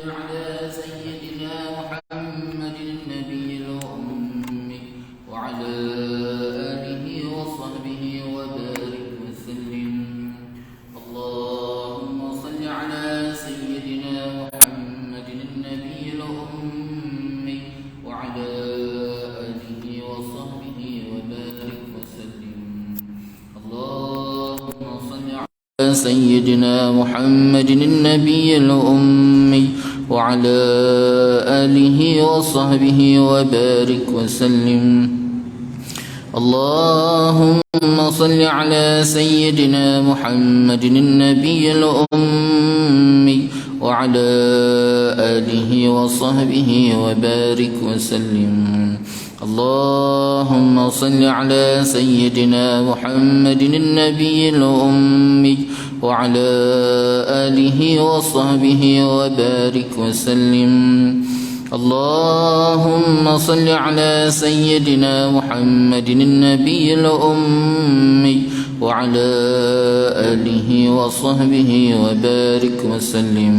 على سيدنا محمد النبي الأمي وعلى آله وصحبه وبارك وسلم. اللهم صل على سيدنا محمد النبي الأمي وعلى آله وصحبه وبارك وسلم. اللهم صل على سيدنا محمد النبي الأمي وعلى آله وصحبه وبارك وسلم. اللهم صل على سيدنا محمد النبي الأمي وعلى آله وصحبه وبارك وسلم. اللهم صل على سيدنا محمد النبي الأمي وعلى آله وصحبه وبارك وسلم. اللهم صل على سيدنا محمد النبي الأمي وعلى آله وصحبه وبارك وسلم.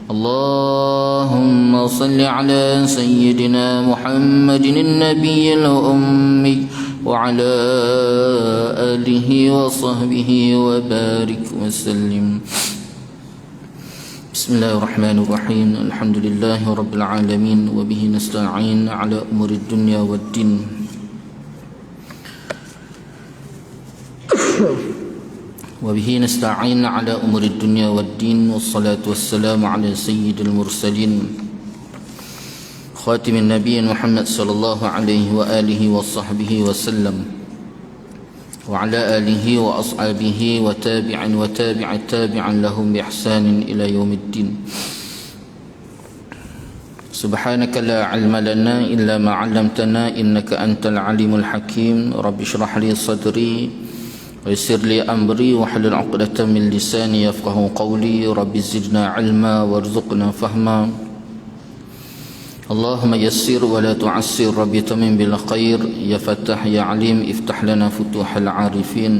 اللهم صل على سيدنا محمد النبي الأمي وعلى آله وصحبه وبارك وسلم. بسم الله الرحمن الرحيم. الحمد لله رب العالمين وبه نستعين على أمور الدنيا والدين. وبه نستعين على أمور الدنيا والدين، والصلاة والسلام على سيد المرسلين خاتم النبي محمد صلى الله عليه وآله وصحبه وسلم، وعلى آله وأصحابه وتابع التابع لهم بإحسان إلى يوم الدين. سبحانك لا علم لنا إلا ما علمتنا إنك أنت العليم الحكيم. رب اشرح لي صدري ويسر لي أمري واحلل عقدة من لساني يفقهوا قولي. رب زدنا علما وارزقنا فهما. اللهم يسر ولا تعسر. رب تمم بالخير. يا فتاح يا عليم افتح لنا فتوح العارفين.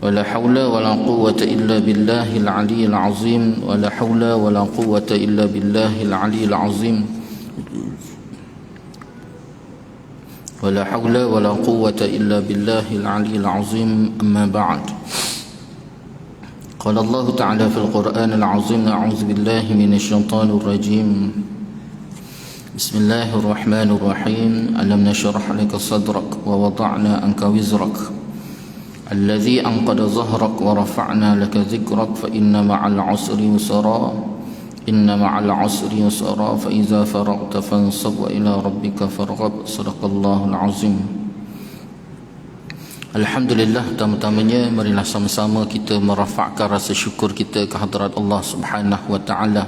ولا حول ولا قوة إلا بالله العلي العظيم. ولا حول ولا قوة إلا بالله العلي العظيم. ولا حول ولا قوة إلا بالله العلي العظيم. أما بعد، قال الله تعالى في القرآن العظيم: أعوذ بالله من الشيطان الرجيم. بسم الله الرحمن الرحيم. ألم نشرح لك صدرك ووضعنا عنك وزرك الذي أنقض ظهرك ورفعنا لك ذكرك فإن مع العسر يسرا إن مع العسر يسرا فإذا فرغت فانصب وإلى ربك فارغب. صدق الله العظيم. Alhamdulillah, pertama-tamanya marilah sama-sama kita merafakkan rasa syukur kita ke hadirat Allah Subhanahu wa taala.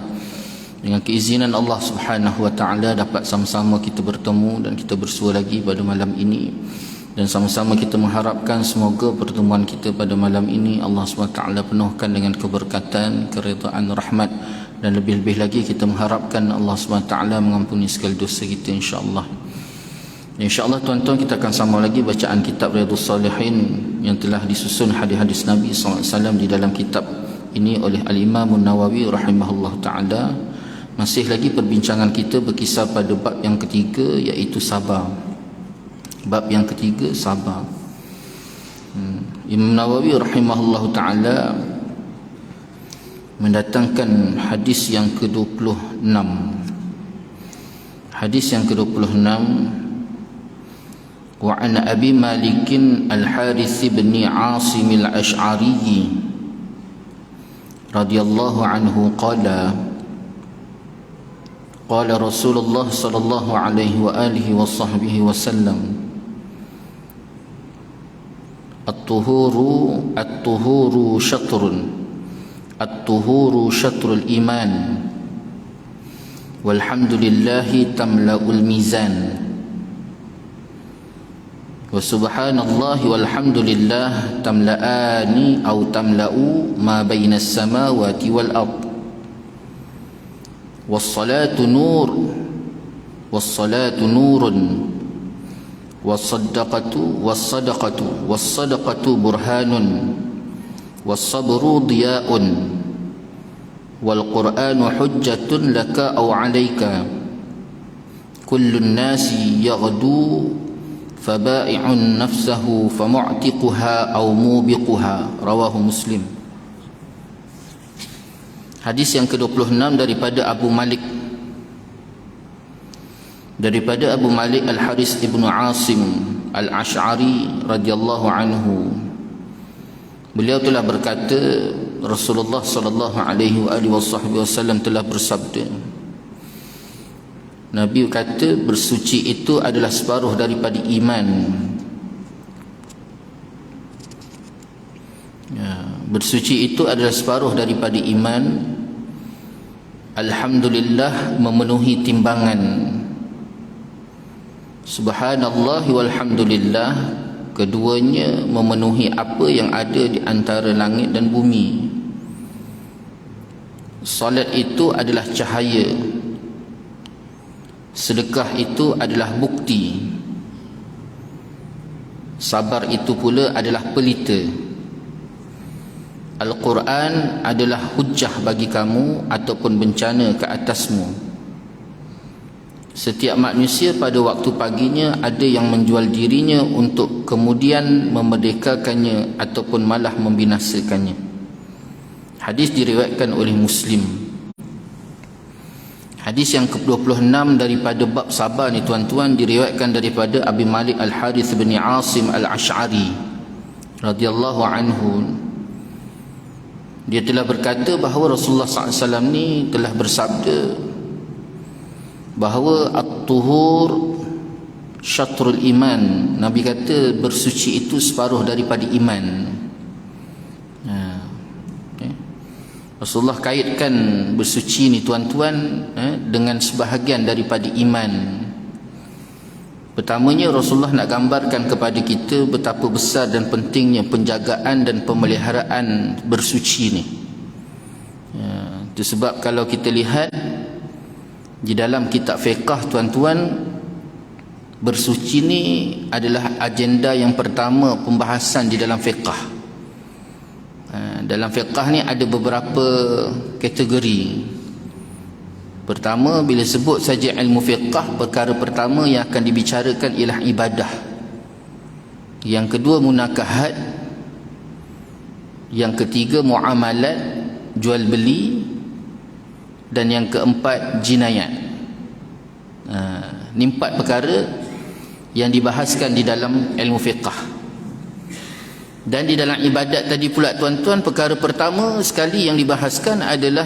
Dengan keizinan Allah Subhanahu wa taala dapat sama-sama kita bertemu dan kita bersua lagi pada malam ini, dan sama-sama kita mengharapkan semoga pertemuan kita pada malam ini Allah Subhanahu wa taala penuhkan dengan keberkatan, keridaan, rahmat, dan lebih-lebih lagi kita mengharapkan Allah SWT mengampuni segala dosa kita, insya-Allah. InsyaAllah tuan-tuan, kita akan sambung lagi bacaan kitab Riyadhus Salihin yang telah disusun hadis-hadis Nabi SAW di dalam kitab ini oleh Al-Imam An-Nawawi rahimahullah ta'ala. Masih lagi perbincangan kita berkisar pada bab yang ketiga, iaitu sabar. Bab yang ketiga, sabar. Imam Nawawi rahimahullah ta'ala mendatangkan hadis yang ke-26. Hadis yang ke-26, wa an Abi Malik Al-Harith bin Asim Al-Ash'ari radhiyallahu anhu qala qala Rasulullah sallallahu alaihi wa alihi wa sahbihi wa sallam: At-tuhuru syatrun At-tuhuru syatrul iman walhamdulillahi tamla'ul mizan wa subhanallahi walhamdulillah tamla'ani au tamla'u ma bainas samawati wal ard. Was-salatu nur was-salatu nurun was-sadaqatu burhanun was-sabru diya'un wal Qur'anu hujjatun laka aw 'alaika kullun nasi yaghdu faba'i'un nafsahu famu'tiquha aw mubiquha. Rawahu Muslim. Hadis yang ke-26 daripada Abu Malik Al-Haris ibnu Asim Al-Ash'ari radhiyallahu anhu. Beliau telah berkata, Rasulullah sallallahu alaihi wasallam telah bersabda, Nabi kata, bersuci itu adalah separuh daripada iman. Bersuci itu adalah separuh daripada iman. Alhamdulillah memenuhi timbangan. Subhanallah walhamdulillah, keduanya memenuhi apa yang ada di antara langit dan bumi. Salat itu adalah cahaya, sedekah itu adalah bukti, sabar itu pula adalah pelita. Al-Quran adalah hujjah bagi kamu ataupun bencana ke atasmu. Setiap manusia pada waktu paginya ada yang menjual dirinya untuk kemudian memerdekakannya ataupun malah membinasakannya. Hadis diriwayatkan oleh Muslim. Hadis yang ke-26 daripada bab sabar ni tuan-tuan, diriwayatkan daripada Abi Malik Al-Harith bin Asim Al-Ash'ari radhiyallahu anhu. Dia telah berkata bahawa Rasulullah SAW ni telah bersabda bahawa at-tuhur syatrul iman. Nabi kata bersuci itu separuh daripada iman. Rasulullah kaitkan bersuci ni tuan-tuan dengan sebahagian daripada iman. Pertamanya Rasulullah nak gambarkan kepada kita betapa besar dan pentingnya penjagaan dan pemeliharaan bersuci ni. Itu sebab kalau kita lihat di dalam kitab fiqh tuan-tuan, bersuci ni adalah agenda yang pertama pembahasan di dalam fiqh. Dalam fiqh ni ada beberapa kategori. Pertama, bila sebut saja ilmu fiqh, perkara pertama yang akan dibicarakan ialah ibadah. Yang kedua munakahat. Yang ketiga muamalat, jual beli. Dan yang keempat jinayat. Ini 4 perkara yang dibahaskan di dalam ilmu fiqh. Dan di dalam ibadat tadi pula tuan-tuan, perkara pertama sekali yang dibahaskan adalah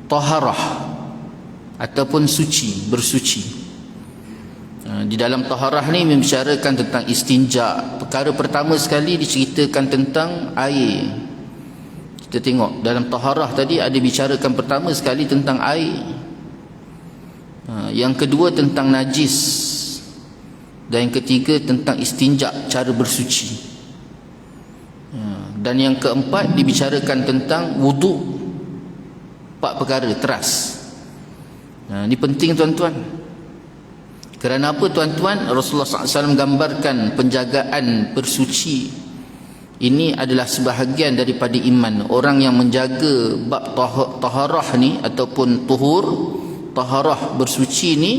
taharah ataupun suci, bersuci. Di dalam taharah ni membicarakan tentang istinja. Perkara pertama sekali diceritakan tentang air. Kita tengok dalam taharah tadi ada bicarakan pertama sekali tentang air. Yang kedua tentang najis. Dan yang ketiga tentang istinja, cara bersuci. Dan yang keempat dibicarakan tentang wudu. 4 perkara teras. Ini penting tuan-tuan. Kerana apa tuan-tuan? Rasulullah SAW gambarkan penjagaan bersuci ini adalah sebahagian daripada iman. Orang yang menjaga bab taharah ni ataupun tuhur, taharah bersuci ni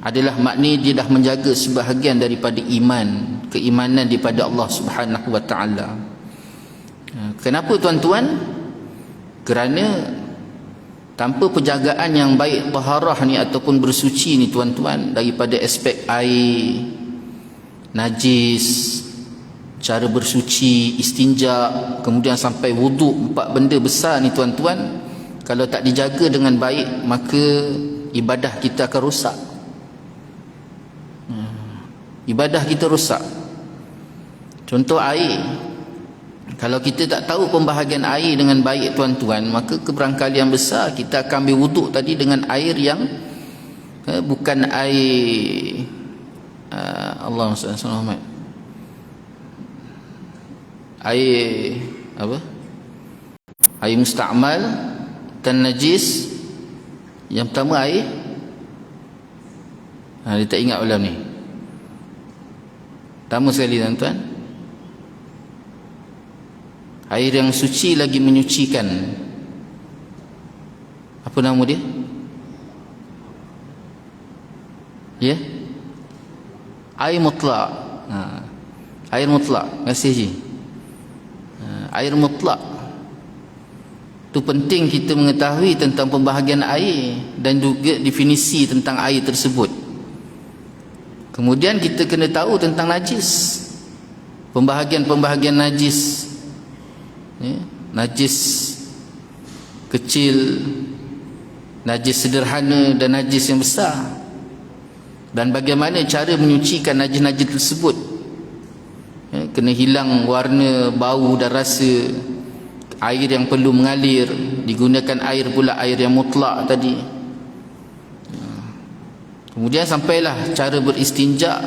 adalah maknanya dia dah menjaga sebahagian daripada iman, keimanan daripada Allah Subhanahu wa taala. Kenapa tuan-tuan? Kerana tanpa penjagaan yang baik taharah ni ataupun bersuci ni tuan-tuan, daripada aspek air, najis, cara bersuci, istinja, kemudian sampai wuduk, 4 benda besar ni tuan-tuan, kalau tak dijaga dengan baik maka ibadah kita akan rosak. Ibadah kita rosak. Contoh air, kalau kita tak tahu pembahagian air dengan baik tuan-tuan, maka keberangkalian besar kita akan ambil wuduk tadi dengan air yang bukan air Allahumma salli ala Muhammad, air apa? Air musta'mal dan najis. Yang pertama air dia tak ingat malam ni. Pertama sekali tuan-tuan, Air yang suci lagi menyucikan. Apa nama dia? Ya? Air mutlak. Air mutlak. Terima kasih Haji. Air mutlak. Itu penting kita mengetahui tentang pembahagian air dan juga definisi tentang air tersebut. Kemudian kita kena tahu tentang najis. Pembahagian-pembahagian najis. Ya, najis kecil, najis sederhana dan najis yang besar. Dan bagaimana cara menyucikan najis-najis tersebut. Ya, kena hilang warna, bau dan rasa. Air yang perlu mengalir, digunakan air pula air yang mutlak tadi. Kemudian sampailah cara beristinja.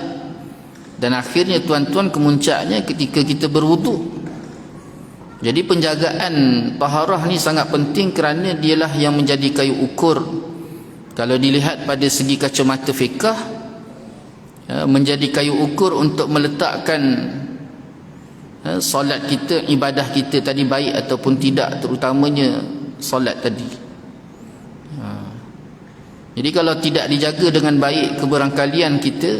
Dan akhirnya tuan-tuan kemuncaknya ketika kita berwuduk. Jadi penjagaan taharah ni sangat penting kerana dialah yang menjadi kayu ukur. Kalau dilihat pada segi kacamata fiqh, menjadi kayu ukur untuk meletakkan solat kita, ibadah kita tadi baik ataupun tidak, terutamanya solat tadi. Jadi kalau tidak dijaga dengan baik, keberangkalian kita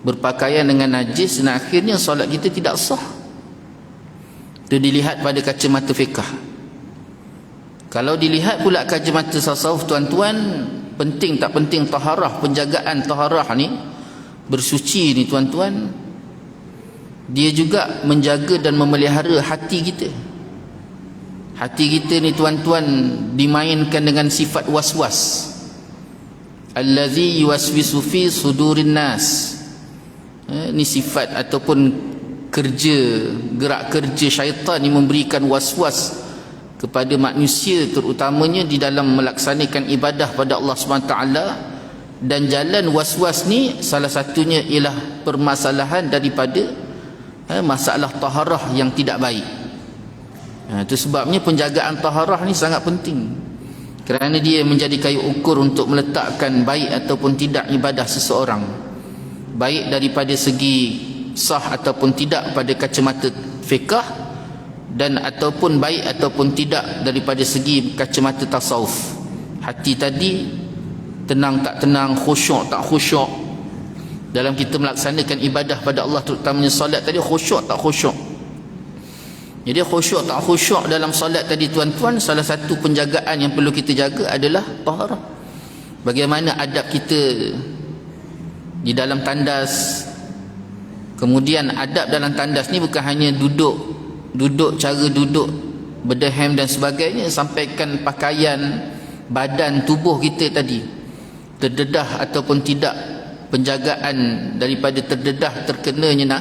berpakaian dengan najis, dan akhirnya solat kita tidak sah. Itu dilihat pada kacamata fiqh. Kalau dilihat pula kacamata tasawuf, tuan-tuan, penting tak penting taharah, penjagaan taharah ni, bersuci ni tuan-tuan, dia juga menjaga dan memelihara hati kita. Hati kita ni tuan-tuan dimainkan dengan sifat was-was. Allazi yuwaswisu fi sudurin nas. Ini sifat ataupun kerja, gerak kerja syaitan yang memberikan was-was kepada manusia, terutamanya di dalam melaksanakan ibadah pada Allah SWT. Dan jalan was-was ni salah satunya ialah permasalahan daripada masalah taharah yang tidak baik. Itu sebabnya penjagaan taharah ni sangat penting, kerana dia menjadi kayu ukur untuk meletakkan baik ataupun tidak ibadah seseorang, baik daripada segi sah ataupun tidak pada kacamata fiqh, dan ataupun baik ataupun tidak daripada segi kacamata tasawuf. Hati tadi tenang tak tenang, khusyuk tak khusyuk dalam kita melaksanakan ibadah pada Allah, terutamanya solat tadi, khusyuk tak khusyuk. Jadi khusyuk tak khusyuk dalam solat tadi tuan-tuan, salah satu penjagaan yang perlu kita jaga adalah taharah. Bagaimana adab kita di dalam tandas. Kemudian adab dalam tandas ni bukan hanya duduk, cara duduk, berdehem dan sebagainya, sampaikan pakaian, badan, tubuh kita tadi terdedah ataupun tidak, penjagaan daripada terdedah terkenanya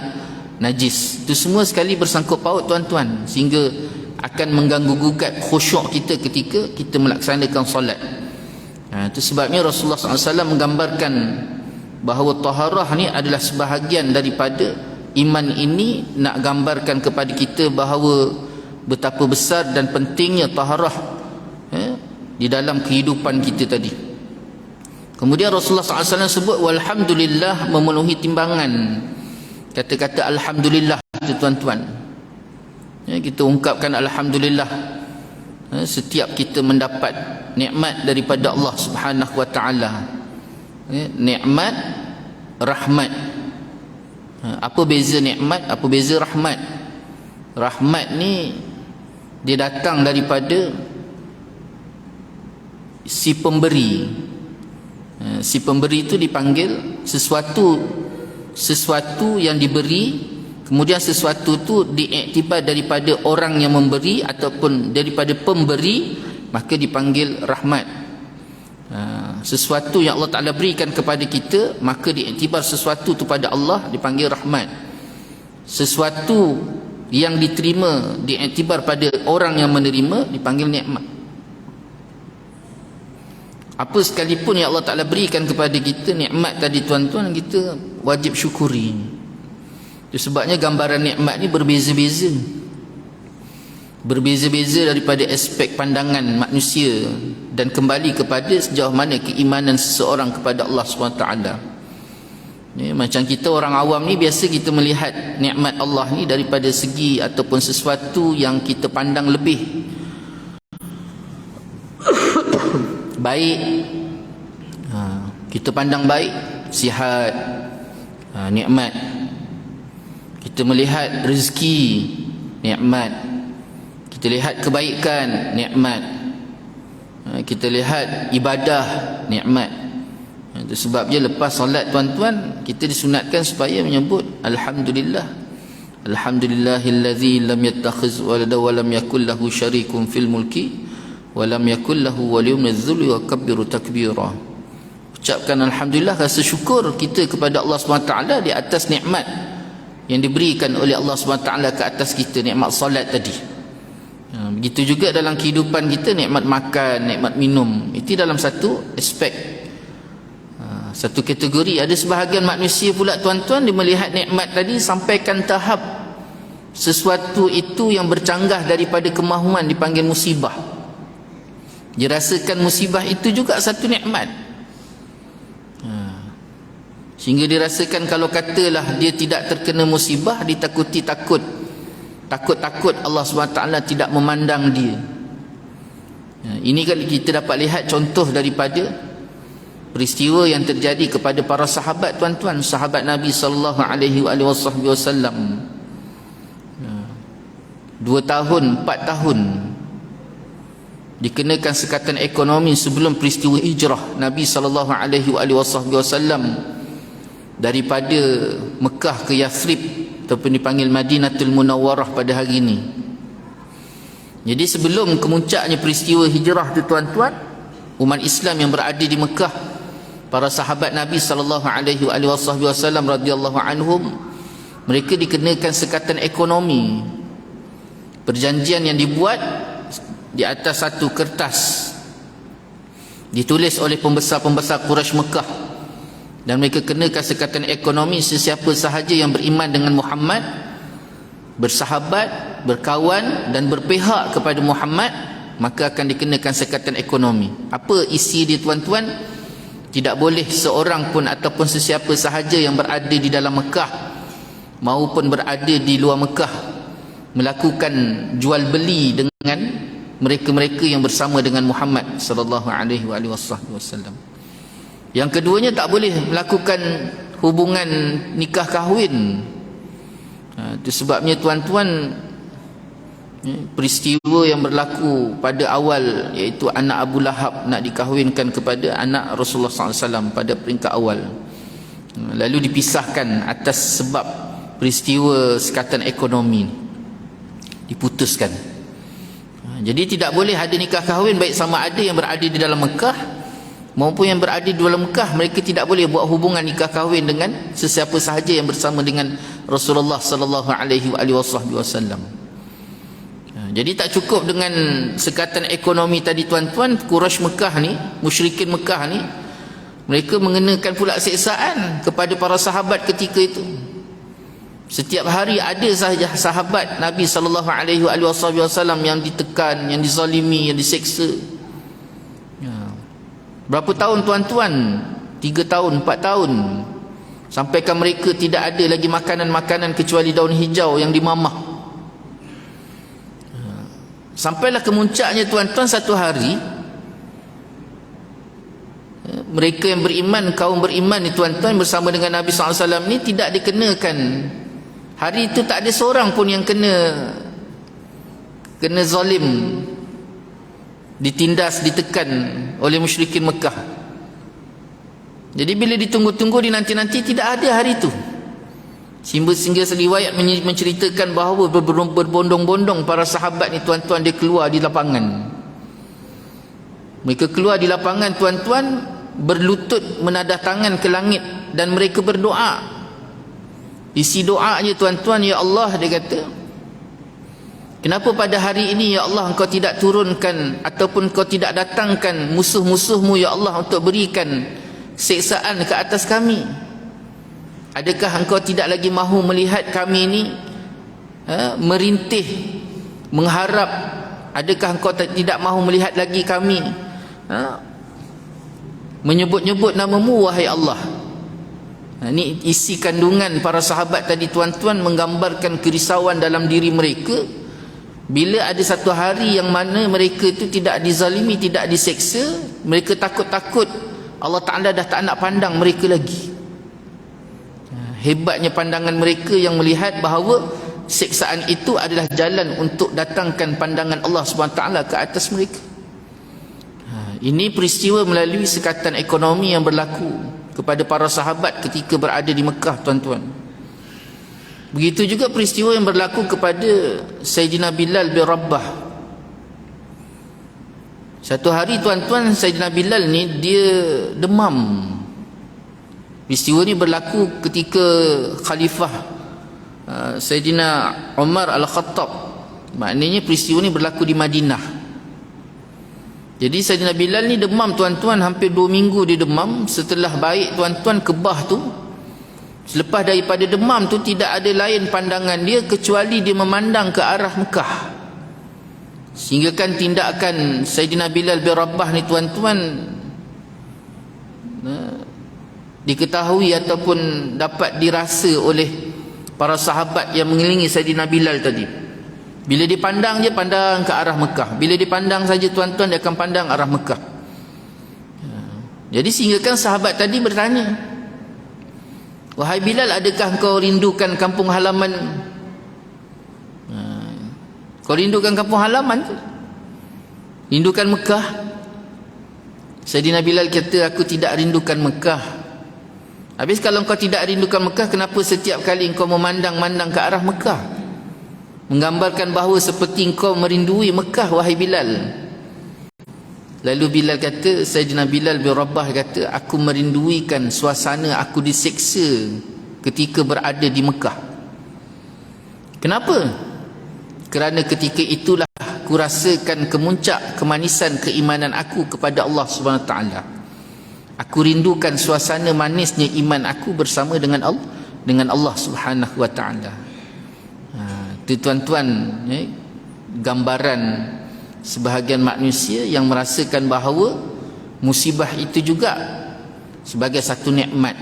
najis. Itu semua sekali bersangkut paut tuan-tuan, sehingga akan mengganggu gugat khusyuk kita ketika kita melaksanakan solat. Itu sebabnya Rasulullah SAW menggambarkan bahawa taharah ni adalah sebahagian daripada iman ini, nak gambarkan kepada kita bahawa betapa besar dan pentingnya taharah di dalam kehidupan kita tadi. Kemudian Rasulullah SAW sebut walhamdulillah, memenuhi timbangan. Kata-kata alhamdulillah itu tuan-tuan, kita ungkapkan alhamdulillah setiap kita mendapat nikmat daripada Allah Subhanahu wa taala. Nikmat, rahmat. Apa beza nikmat, apa beza rahmat? Rahmat ni dia datang daripada si pemberi. Si pemberi itu dipanggil sesuatu yang diberi, kemudian sesuatu itu diiktibar daripada orang yang memberi ataupun daripada pemberi, maka dipanggil rahmat. Sesuatu yang Allah Ta'ala berikan kepada kita, maka diiktibar sesuatu itu pada Allah, dipanggil rahmat. Sesuatu yang diterima, diiktibar pada orang yang menerima, dipanggil nikmat. Apa sekalipun yang Allah Ta'ala berikan kepada kita, nikmat tadi tuan-tuan, kita wajib syukuri. Itu sebabnya gambaran nikmat ni berbeza-beza. Berbeza-beza daripada aspek pandangan manusia dan kembali kepada sejauh mana keimanan seseorang kepada Allah SWT. Ni, macam kita orang awam ni biasa kita melihat nikmat Allah ni daripada segi ataupun sesuatu yang kita pandang lebih baik. Kita pandang baik, sihat, nikmat. Kita melihat rezeki, nikmat. Kita lihat kebaikan, nikmat. Kita lihat ibadah, nikmat. Itu sebabnya lepas solat tuan-tuan, kita disunatkan supaya menyebut Alhamdulillah. Alhamdulillahillazi lam yattakhiz walada wa lam yakul lahu syarikun fil mulki wa lam yakul lahu waliyyun minadh-dhulli wa kabbiru takbira. Ucapkan Alhamdulillah, rasa syukur kita kepada Allah SWT di atas nikmat yang diberikan oleh Allah SWT ke atas kita, nikmat solat tadi. Begitu juga dalam kehidupan kita, nikmat makan, nikmat minum. Itu dalam satu aspek, satu kategori. Ada sebahagian manusia pula tuan-tuan, dia melihat nikmat tadi sampaikan tahap sesuatu itu yang bercanggah daripada kemahuan dipanggil musibah. Dia rasakan musibah itu juga satu nikmat, sehingga dia rasakan kalau katalah dia tidak terkena musibah, ditakuti takut Allah SWT tidak memandang dia. Ini kan kita dapat lihat contoh daripada peristiwa yang terjadi kepada para sahabat tuan-tuan, sahabat Nabi sallallahu alaihi wasallam. 2 tahun, 4 tahun dikenakan sekatan ekonomi sebelum peristiwa hijrah Nabi sallallahu alaihi wasallam daripada Mekah ke Yathrib ataupun dipanggil Madinatul Munawwarah pada hari ini. Jadi sebelum kemuncaknya peristiwa hijrah tu tuan-tuan, umat Islam yang berada di Mekah, para sahabat Nabi sallallahu alaihi wasallam radhiyallahu anhum, mereka dikenakan sekatan ekonomi. Perjanjian yang dibuat di atas satu kertas, ditulis oleh pembesar-pembesar Quraisy Mekah, dan mereka kenakan sekatan ekonomi. Sesiapa sahaja yang beriman dengan Muhammad, bersahabat, berkawan dan berpihak kepada Muhammad, maka akan dikenakan sekatan ekonomi. Apa isi dia tuan-tuan? Tidak boleh seorang pun ataupun sesiapa sahaja yang berada di dalam Mekah maupun berada di luar Mekah melakukan jual beli dengan mereka-mereka yang bersama dengan Muhammad sallallahu alaihi wasallam. Yang keduanya, tak boleh melakukan hubungan nikah kahwin. Itu sebabnya tuan-tuan, peristiwa yang berlaku pada awal, iaitu anak Abu Lahab nak dikahwinkan kepada anak Rasulullah SAW pada peringkat awal, lalu dipisahkan atas sebab peristiwa sekatan ekonomi, diputuskan. Jadi tidak boleh ada nikah kahwin, baik sama ada yang berada di dalam Mekah maupun yang berada di luar Mekah. Mereka tidak boleh buat hubungan nikah kahwin dengan sesiapa sahaja yang bersama dengan Rasulullah sallallahu alaihi wasallam. Jadi tak cukup dengan sekatan ekonomi tadi tuan-tuan. Quraisy Mekah ni, musyrikin Mekah ni, mereka mengenakan pula siksaan kepada para sahabat ketika itu. Setiap hari ada sahaja sahabat Nabi sallallahu alaihi wasallam yang ditekan, yang dizalimi, yang diseksa. Berapa tahun tuan-tuan? 3 tahun, 4 tahun. Sampaikan mereka tidak ada lagi makanan-makanan kecuali daun hijau yang dimamah. Sampailah kemuncaknya tuan-tuan, satu hari mereka yang beriman, kaum beriman ni tuan-tuan, bersama dengan Nabi SAW ni tidak dikenakan. Hari itu tak ada seorang pun yang kena zalim, ditindas, ditekan oleh musyrikin Mekah. Jadi bila ditunggu-tunggu, dinanti-nanti, tidak ada hari itu. Sehingga riwayat menceritakan bahawa berbondong-bondong para sahabat ni tuan-tuan, dia keluar di lapangan. Mereka keluar di lapangan tuan-tuan, berlutut menadah tangan ke langit, dan mereka berdoa. Isi doanya tuan-tuan, ya Allah, dia kata, kenapa pada hari ini ya Allah engkau tidak turunkan ataupun engkau tidak datangkan musuh-musuhmu ya Allah untuk berikan siksaan ke atas kami? Adakah engkau tidak lagi mahu melihat kami ini merintih, mengharap? Adakah engkau tidak mahu melihat lagi kami menyebut-nyebut namamu wahai Allah? Ini isi kandungan para sahabat tadi tuan-tuan, menggambarkan kerisauan dalam diri mereka bila ada satu hari yang mana mereka itu tidak dizalimi, tidak diseksa. Mereka takut-takut Allah Ta'ala dah tak nak pandang mereka lagi. Hebatnya pandangan mereka yang melihat bahawa seksaan itu adalah jalan untuk datangkan pandangan Allah SWT ke atas mereka. Ini peristiwa melalui sekatan ekonomi yang berlaku kepada para sahabat ketika berada di Mekah, tuan-tuan. Begitu juga peristiwa yang berlaku kepada Sayyidina Bilal bin Rabah. Satu hari, tuan-tuan, Sayyidina Bilal ni dia demam. Peristiwa ni berlaku ketika Khalifah Sayyidina Umar Al-Khattab. Maknanya peristiwa ni berlaku di Madinah. Jadi Sayyidina Bilal ni demam, tuan-tuan, hampir 2 minggu dia demam. Setelah baik, tuan-tuan, kebah tu, selepas daripada demam tu, tidak ada lain pandangan dia kecuali dia memandang ke arah Mekah. Sehingga kan tindakan Sayyidina Bilal bin Rabah ni, tuan-tuan, diketahui ataupun dapat dirasa oleh para sahabat yang mengelilingi Sayyidina Bilal tadi. Bila dia pandang, dia pandang ke arah Mekah. Bila dia pandang saja, tuan-tuan, dia akan pandang arah Mekah. Jadi sehingga kan sahabat tadi bertanya, "Wahai Bilal, adakah kau rindukan kampung halaman? Kau rindukan kampung halaman ke? Rindukan Mekah?" Sayyidina Bilal kata, "Aku tidak rindukan Mekah." Habis kalau kau tidak rindukan Mekah, kenapa setiap kali kau memandang-mandang ke arah Mekah? Menggambarkan bahawa seperti kau merindui Mekah, wahai Bilal. Lalu Bilal kata, Sayyidina Bilal bin Rabah kata, "Aku merinduikan suasana aku diseksa ketika berada di Mekah." Kenapa? Kerana ketika itulah aku rasakan kemuncak kemanisan keimanan aku kepada Allah Subhanahu Wa Taala. Aku rindukan suasana manisnya iman aku bersama dengan Allah Subhanahu Wa Taala. Itu, tuan-tuan, gambaran sebahagian manusia yang merasakan bahawa musibah itu juga sebagai satu nikmat.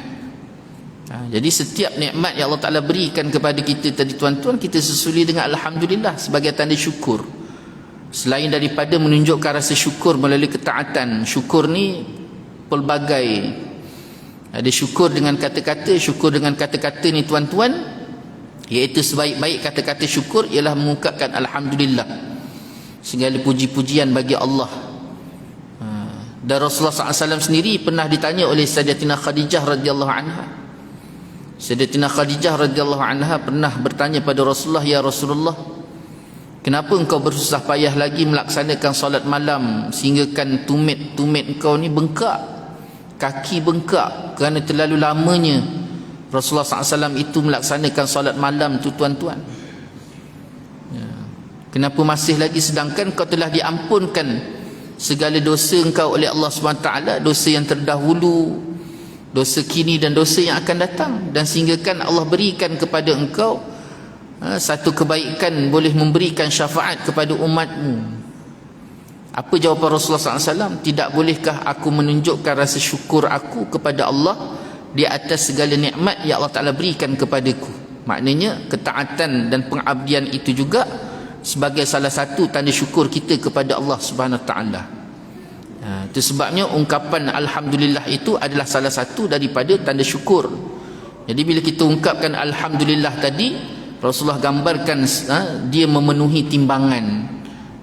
Jadi setiap nikmat yang Allah Ta'ala berikan kepada kita tadi, tuan-tuan, kita susuli dengan Alhamdulillah sebagai tanda syukur. Selain daripada menunjukkan rasa syukur melalui ketaatan, syukur ni pelbagai. Ada syukur dengan kata-kata. Syukur dengan kata-kata ni, tuan-tuan, iaitu sebaik-baik kata-kata syukur ialah mengungkapkan Alhamdulillah, segala puji-pujian bagi Allah. Dan Rasulullah SAW sendiri pernah ditanya oleh Sayyidatina Khadijah radhiyallahu anha. Sayyidatina Khadijah radhiyallahu anha pernah bertanya pada Rasulullah, "Ya Rasulullah, kenapa engkau bersusah payah lagi melaksanakan solat malam sehingga kan tumit engkau ni bengkak, kaki bengkak kerana terlalu lamanya Rasulullah SAW itu melaksanakan solat malam tu, tuan-tuan? Kenapa masih lagi, sedangkan kau telah diampunkan segala dosa engkau oleh Allah SWT, dosa yang terdahulu, dosa kini dan dosa yang akan datang, dan sehinggakan Allah berikan kepada engkau satu kebaikan, boleh memberikan syafaat kepada umatmu." Apa jawapan Rasulullah SAW? "Tidak bolehkah aku menunjukkan rasa syukur aku kepada Allah di atas segala nikmat yang Allah Ta'ala berikan kepadaku?" Maknanya ketaatan dan pengabdian itu juga sebagai salah satu tanda syukur kita kepada Allah Subhanahu Wa Ta'ala. Itu sebabnya ungkapan Alhamdulillah itu adalah salah satu daripada tanda syukur. Jadi bila kita ungkapkan Alhamdulillah tadi, Rasulullah gambarkan dia memenuhi timbangan.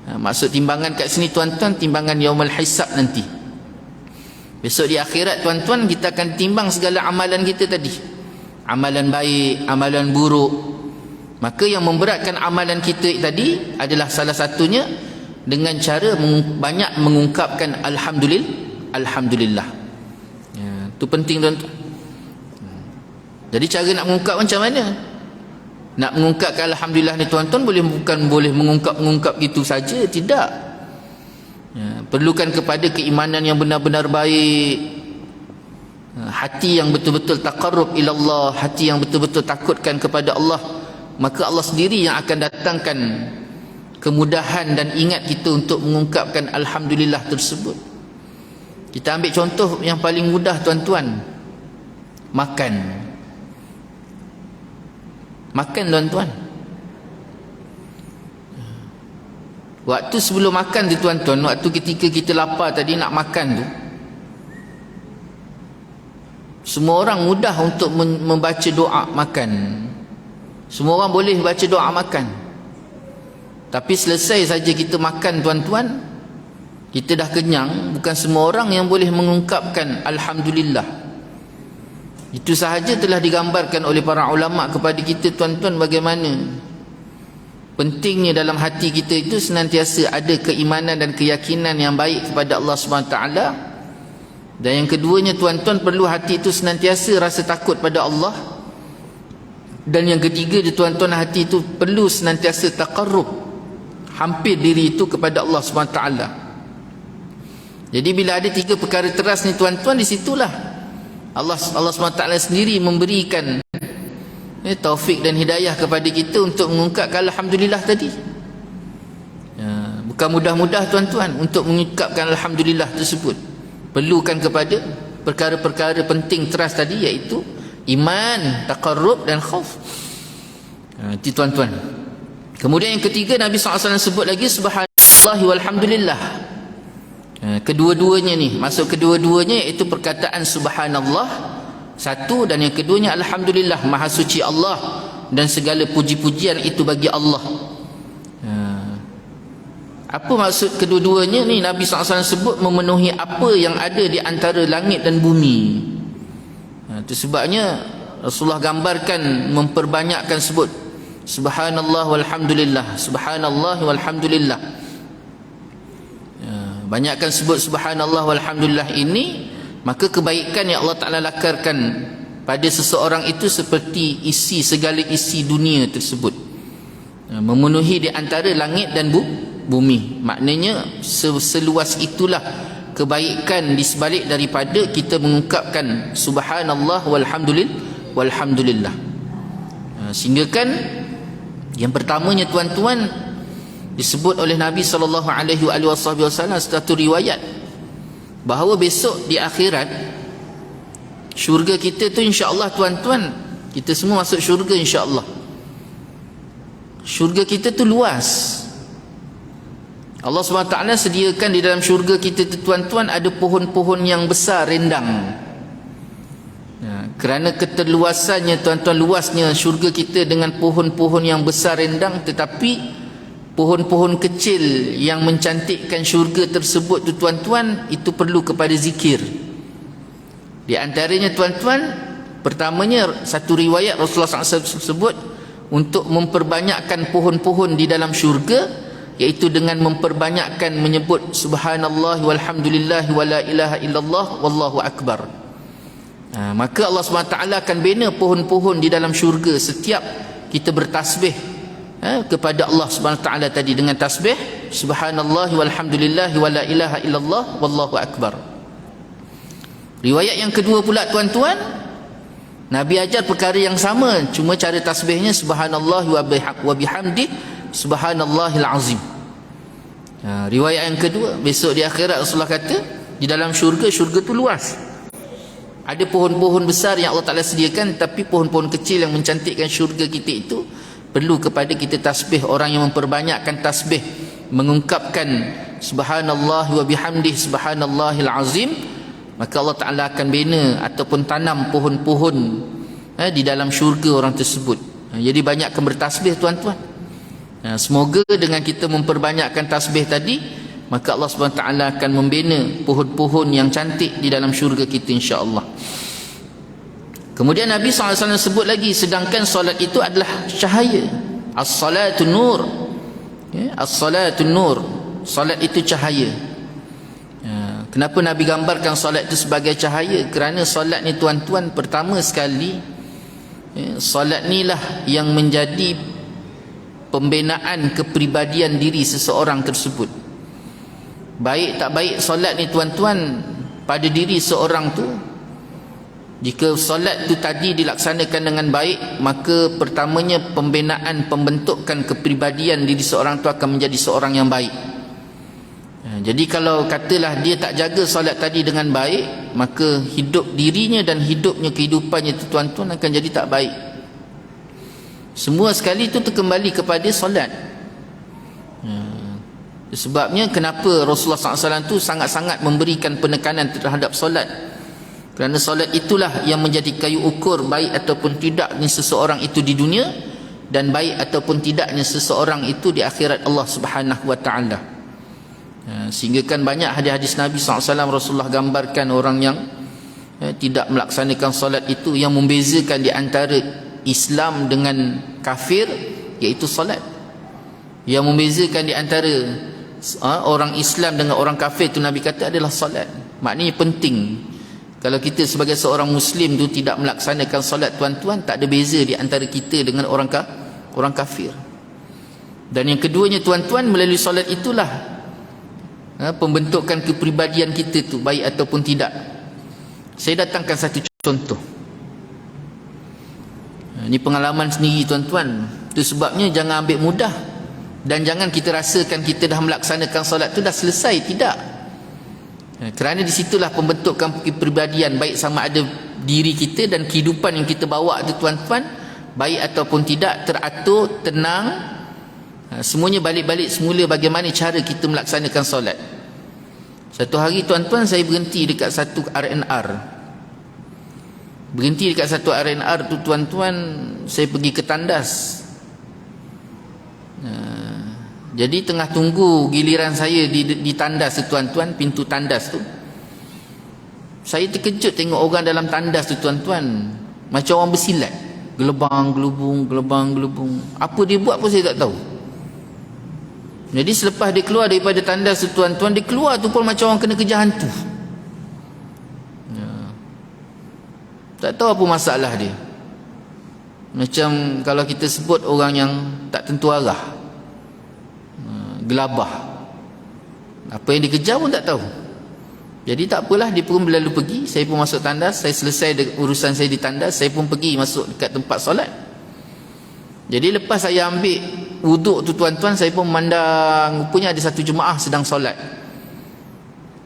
Maksud timbangan kat sini, tuan-tuan, timbangan yaumul hisab nanti. Besok di akhirat, tuan-tuan, kita akan timbang segala amalan kita tadi. Amalan baik, amalan buruk. Maka yang memberatkan amalan kita tadi adalah salah satunya dengan cara banyak mengungkapkan Alhamdulillah. Itu penting, tuan-tuan. Jadi cara nak mengungkap macam mana? Nak mengungkapkan Alhamdulillah ni, tuan-tuan, bukan boleh mengungkap gitu saja, tidak. Perlukan kepada keimanan yang benar-benar baik, hati yang betul-betul taqarrub ila Allah, hati yang betul-betul takutkan kepada Allah. Maka Allah sendiri yang akan datangkan kemudahan dan ingat kita untuk mengungkapkan Alhamdulillah tersebut. Kita ambil contoh yang paling mudah, tuan-tuan. makan. Makan tuan-tuan. Waktu sebelum makan tu tuan-tuan, waktu ketika kita lapar tadi nak makan tu, semua orang mudah untuk membaca doa makan. Semua orang boleh baca doa makan. Tapi selesai saja kita makan tuan-tuan, kita dah kenyang, bukan semua orang yang boleh mengungkapkan Alhamdulillah. Itu sahaja telah digambarkan oleh para ulama kepada kita tuan-tuan bagaimana pentingnya dalam hati kita itu senantiasa ada keimanan dan keyakinan yang baik kepada Allah SWT. Dan yang keduanya tuan-tuan, perlu hati itu senantiasa rasa takut pada Allah. Dan yang ketiga tuan-tuan, hati itu perlu senantiasa taqarrub, hampir diri itu kepada Allah SWT. Jadi bila ada tiga perkara teras ni tuan-tuan, di situlah Allah SWT sendiri memberikan taufik dan hidayah kepada kita untuk mengungkapkan Alhamdulillah tadi. Bukan mudah-mudah tuan-tuan untuk mengungkapkan Alhamdulillah tersebut. Perlukan kepada perkara-perkara penting teras tadi, iaitu iman, taqarrub dan khauf. Itu tuan-tuan. Kemudian yang ketiga, Nabi SAW sebut lagi subhanallah walhamdulillah. Kedua-duanya ni, masuk kedua-duanya iaitu perkataan subhanallah satu, dan yang keduanya alhamdulillah, maha suci Allah dan segala puji-pujian itu bagi Allah. Apa maksud kedua-duanya ni? Nabi SAW sebut memenuhi apa yang ada di antara langit dan bumi. Itu sebabnya Rasulullah gambarkan, memperbanyakkan sebut subhanallah walhamdulillah, subhanallah walhamdulillah. Banyakkan sebut subhanallah walhamdulillah ini, maka kebaikan yang Allah Ta'ala lakarkan pada seseorang itu seperti isi segala isi dunia tersebut, memenuhi di antara langit dan bumi. Maknanya seluas itulah kebaikan di sebalik daripada kita mengungkapkan subhanallah walhamdulillah. Sehingga kan yang pertamanya tuan-tuan disebut oleh Nabi SAW satu riwayat bahawa besok di akhirat syurga kita tu insya-Allah tuan-tuan, kita semua masuk syurga insya-Allah. Syurga kita tu luas. Allah SWT sediakan di dalam syurga kita tu tuan-tuan ada pohon-pohon yang besar rindang. Kerana keterluasannya tuan-tuan, luasnya syurga kita dengan pohon-pohon yang besar rindang, tetapi pohon-pohon kecil yang mencantikkan syurga tersebut tu tuan-tuan, itu perlu kepada zikir. Di antaranya tuan-tuan, pertamanya satu riwayat Rasulullah SAW sebut untuk memperbanyakkan pohon-pohon di dalam syurga, iaitu dengan memperbanyakkan menyebut subhanallah walhamdulillah wala ilaha illallah wallahu akbar. Maka Allah SWT akan bina pohon-pohon di dalam syurga setiap kita bertasbih kepada Allah SWT tadi dengan tasbih subhanallah walhamdulillah wala ilaha illallah wallahu akbar. Riwayat yang kedua pula tuan-tuan, Nabi ajar perkara yang sama, cuma cara tasbihnya subhanallah wa bihamdi subhanallahil azim. Riwayat yang kedua, besok di akhirat Rasulullah kata di dalam syurga tu luas, ada pohon-pohon besar yang Allah Ta'ala sediakan, tapi pohon-pohon kecil yang mencantikkan syurga kita itu perlu kepada kita tasbih. Orang yang memperbanyakkan tasbih, mengungkapkan subhanallah wa bihamdih subhanallahil azim, maka Allah Ta'ala akan bina ataupun tanam pohon-pohon di dalam syurga orang tersebut. Jadi banyakkan bertasbih tuan-tuan. Semoga dengan kita memperbanyakkan tasbih tadi, maka Allah SWT akan membina pohon-pohon yang cantik di dalam syurga kita insya-Allah. Kemudian Nabi SAW sebut lagi, sedangkan solat itu adalah cahaya. As-salatun nur. As-salatun nur. Solat itu cahaya. Kenapa Nabi gambarkan solat itu sebagai cahaya? Kerana solat ni tuan-tuan, pertama sekali, solat ni lah yang menjadi pembinaan kepribadian diri seseorang tersebut. Baik tak baik solat ni tuan-tuan pada diri seorang tu, jika solat tu tadi dilaksanakan dengan baik, maka pertamanya pembinaan, pembentukan kepribadian diri seorang tu akan menjadi seorang yang baik. Jadi kalau katalah dia tak jaga solat tadi dengan baik, maka hidup dirinya dan hidupnya, kehidupannya itu tuan-tuan akan jadi tak baik. Semua sekali itu terkembali kepada solat. Sebabnya kenapa Rasulullah SAW itu sangat-sangat memberikan penekanan terhadap solat. Kerana solat itulah yang menjadi kayu ukur baik ataupun tidaknya seseorang itu di dunia, dan baik ataupun tidaknya seseorang itu di akhirat Allah Subhanahu wa taala. Sehingga kan banyak hadis-hadis Nabi SAW, Rasulullah gambarkan orang yang tidak melaksanakan solat itu, yang membezakan di antara Islam dengan kafir, iaitu solat. Yang membezakan di antara orang Islam dengan orang kafir itu Nabi kata adalah solat. Maknanya penting. Kalau kita sebagai seorang Muslim tu tidak melaksanakan solat tuan-tuan, tak ada beza di antara kita dengan orang kafir. Dan yang keduanya tuan-tuan, melalui solat itulah pembentukan kepribadian kita tu baik ataupun tidak. Saya datangkan satu contoh. Ini pengalaman sendiri tuan-tuan. Itu sebabnya jangan ambil mudah, dan jangan kita rasakan kita dah melaksanakan solat tu dah selesai. Tidak. Kerana di situlah pembentukan kepribadian, baik sama ada diri kita dan kehidupan yang kita bawa tu tuan-tuan, baik ataupun tidak, teratur, tenang. Semuanya balik-balik semula bagaimana cara kita melaksanakan solat. Satu hari tuan-tuan, saya berhenti dekat satu RNR. Berhenti dekat satu RNR tu tuan-tuan, saya pergi ke tandas. Jadi tengah tunggu giliran saya di tandas tu tuan-tuan, pintu tandas tu, saya terkejut tengok orang dalam tandas tu tuan-tuan, macam orang bersilat, gelebang-gelubung, gelebang-gelubung. Apa dia buat pun saya tak tahu. Jadi selepas dia keluar daripada tandas tu tuan-tuan, dia keluar tu pun macam orang kena kejar hantu. Tak tahu apa masalah dia. Macam kalau kita sebut orang yang tak tentu arah, gelabah. Apa yang dikejar pun tak tahu. Jadi tak apalah, dia pun berlalu pergi. Saya pun masuk tandas. Saya selesai urusan saya di tandas, saya pun pergi masuk dekat tempat solat. Jadi lepas saya ambil wuduk tu tuan-tuan, saya pun memandang rupanya ada satu jemaah sedang solat.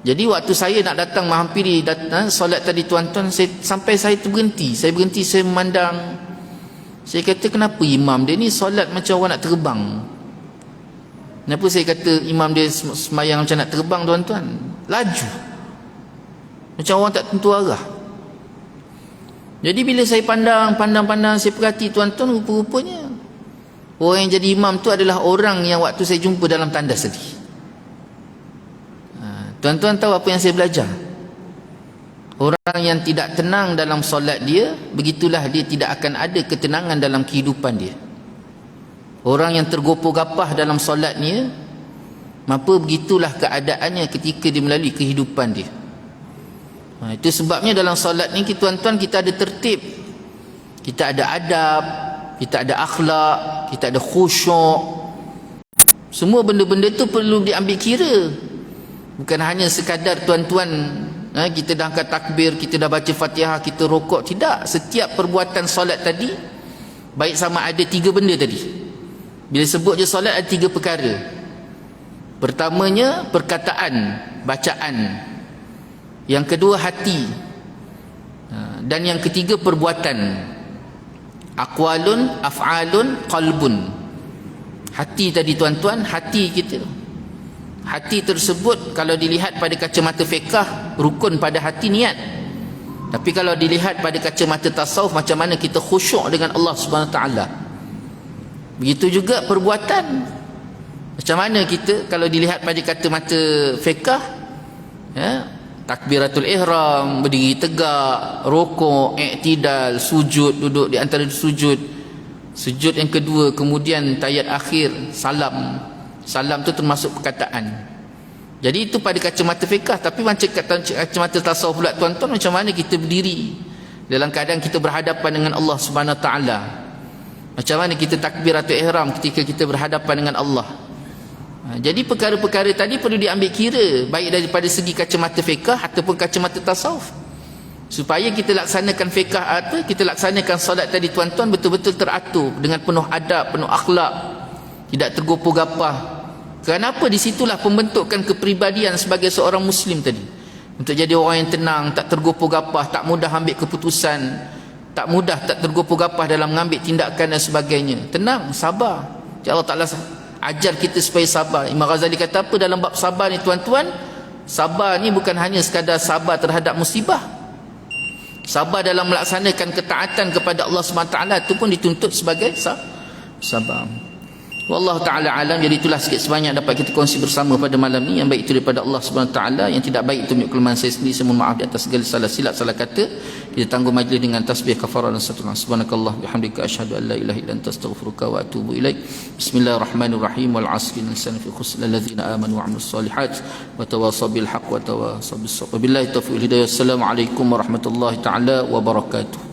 Jadi waktu saya nak datang menghampiri solat tadi tuan-tuan, sampai saya berhenti. Saya berhenti, saya memandang. Saya kata, kenapa imam dia ni solat macam orang nak terbang? Kenapa saya kata imam dia semayang macam nak terbang tuan-tuan? Laju, macam orang tak tentu arah. Jadi bila saya pandang, saya perhati tuan-tuan, rupa-rupanya orang yang jadi imam tu adalah orang yang waktu saya jumpa dalam tandas tadi. Tuan-tuan tahu apa yang saya belajar? Orang yang tidak tenang dalam solat dia, begitulah dia tidak akan ada ketenangan dalam kehidupan dia. Orang yang tergopoh-gapah dalam solatnya, maka begitulah keadaannya ketika dia melalui kehidupan dia. Itu sebabnya dalam solat ni tuan-tuan, kita ada tertib, kita ada adab, kita ada akhlak, kita ada khusyuk. Semua benda-benda tu perlu diambil kira. Bukan hanya sekadar tuan-tuan, kita dah angkat takbir, kita dah baca Fatihah, kita rokok. Tidak. Setiap perbuatan solat tadi, baik sama ada 3 benda tadi. Bila sebut je solat, ada 3 perkara. Pertamanya perkataan, bacaan. Yang kedua hati. Dan yang ketiga perbuatan. Aqwalun, af'alun, qalbun. Hati tadi tuan-tuan, hati kita. Hati tersebut kalau dilihat pada kacamata fiqh, rukun pada hati niat. Tapi kalau dilihat pada kacamata tasawuf, macam mana kita khusyuk dengan Allah Subhanahu Wa Taala. Begitu juga perbuatan. Macam mana kita kalau dilihat pada kacamata fiqh, takbiratul ihram, berdiri tegak, rokok, i'tidal, sujud, duduk di antara sujud, sujud yang kedua, kemudian tahiyat akhir, salam. Salam tu termasuk perkataan. Jadi itu pada kacamata fiqh. Tapi macam kacamata tasawuf pula tuan-tuan, macam mana kita berdiri dalam keadaan kita berhadapan dengan Allah Subhanahu Wa Taala. Macam mana kita takbiratul ihram ketika kita berhadapan dengan Allah. Jadi perkara-perkara tadi perlu diambil kira, baik daripada segi kacamata fiqh ataupun kacamata tasawuf, supaya kita laksanakan fiqh atau kita laksanakan solat tadi tuan-tuan betul-betul teratur dengan penuh adab, penuh akhlak, tidak tergopoh-gapah, Kenapa? Disitulah pembentukan kepribadian sebagai seorang Muslim tadi, untuk jadi orang yang tenang, tak tergopoh-gapah, tak mudah ambil keputusan, tak tergopoh-gapah dalam mengambil tindakan dan sebagainya. Tenang, sabar. Ya Allah Ta'ala ajar kita supaya sabar. Imam Ghazali kata apa dalam bab sabar ni tuan-tuan? Sabar ni bukan hanya sekadar sabar terhadap musibah. Sabar dalam melaksanakan ketaatan kepada Allah SWT itu pun dituntut sebagai sabar. Wallahu ta'ala alam. Jadi itulah sikit sebanyak dapat kita kongsi bersama pada malam ni. Yang baik itu daripada Allah SWT, yang tidak baik itu milik kelemahan saya sendiri. Saya mohon maaf di atas segala salah silap, salah kata. Kita tangguh majlis dengan tasbih kafarah dan satu. Subhanakallah bihamdika asyhadu an la ilaha illa anta astaghfiruka wa atubu ilaik. Bismillahirrahmanirrahim. Wal 'asri innal insana fi khusr alladzina amanu wa 'amilus solihat wa tawasaw bil haqq wa tawasaw bis sabr. Billahi taufiq wal hidayah. Assalamualaikum warahmatullahi taala wabarakatuh.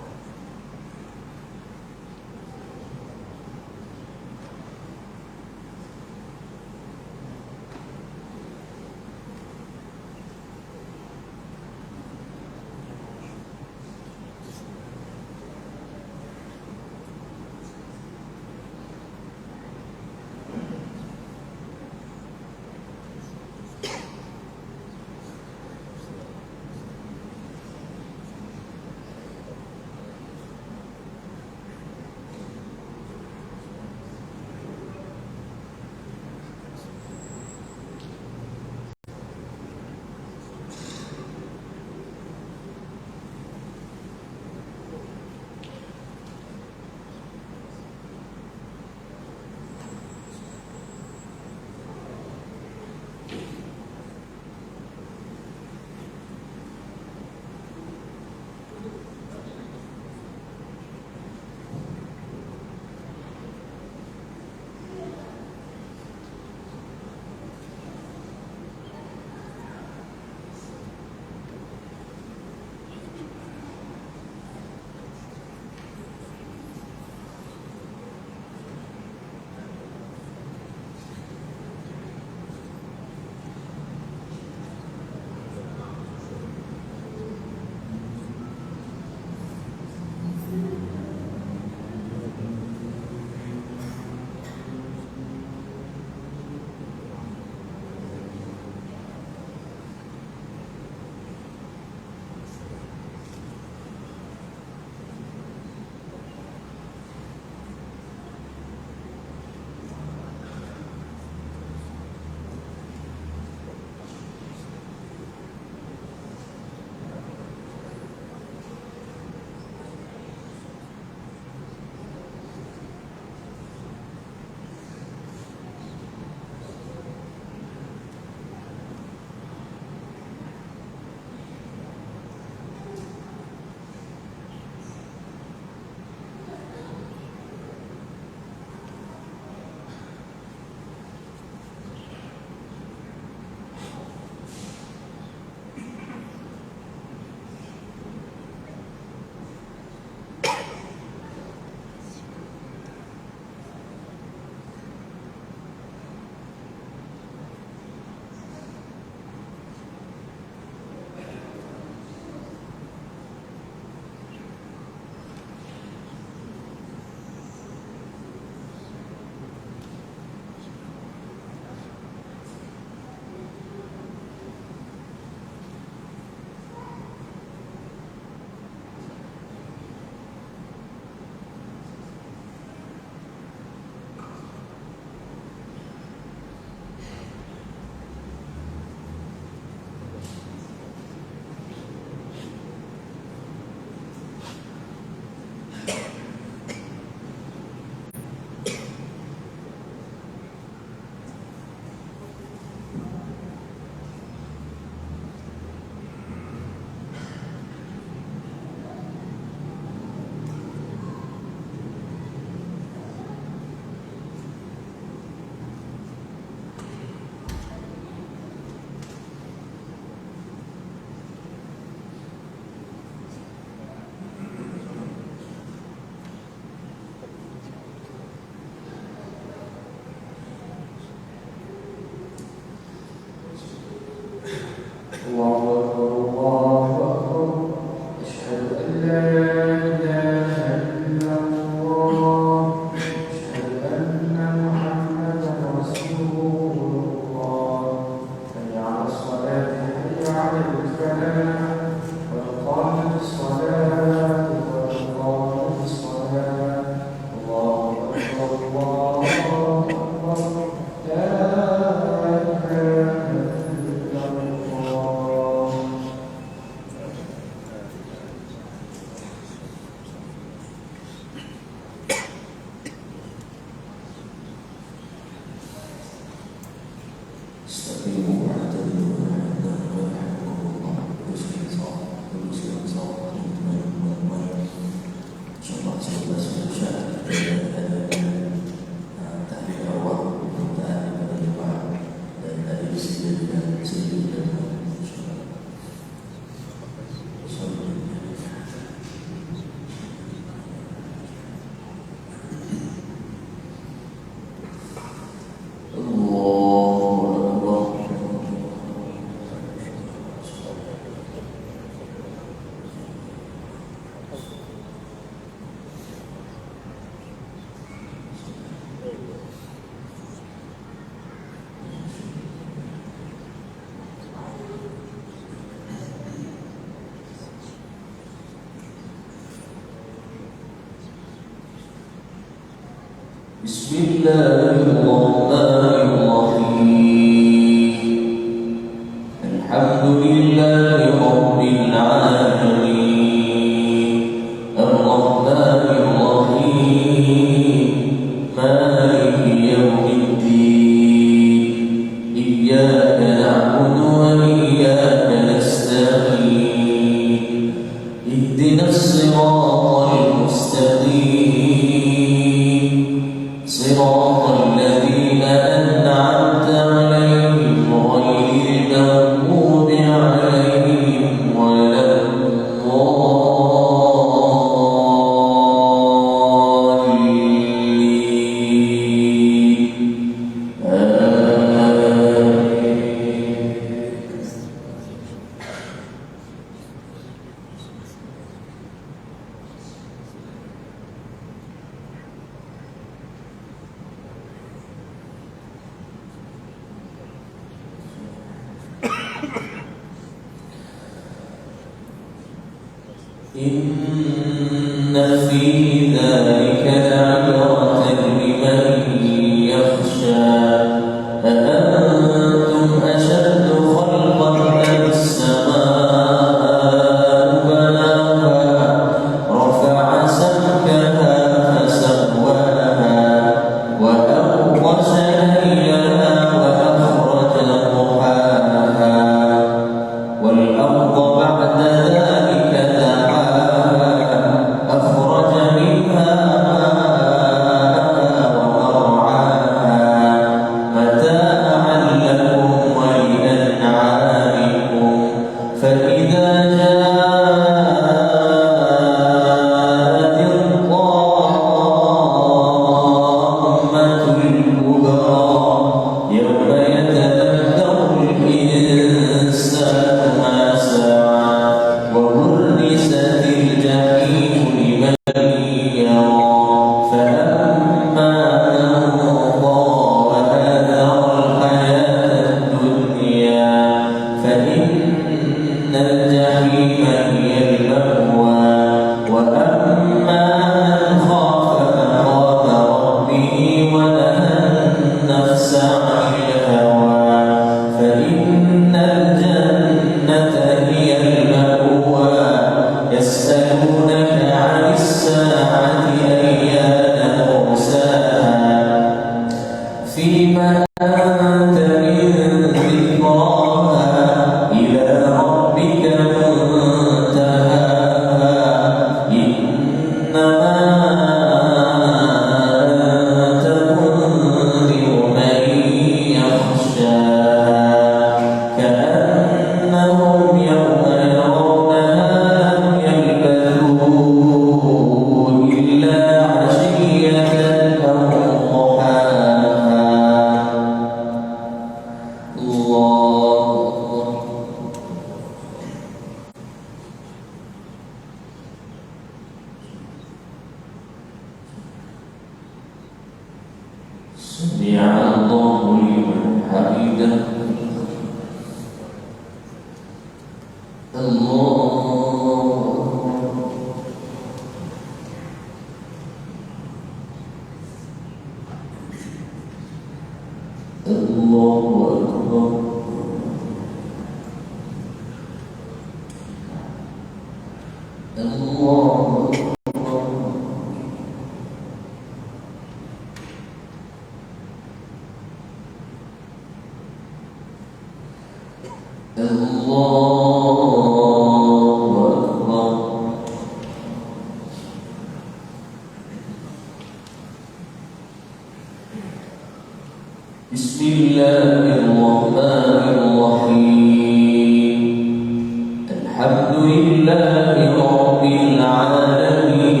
Bismillahirrahmanirrahim. Alhamdulillahi rabbil alamin.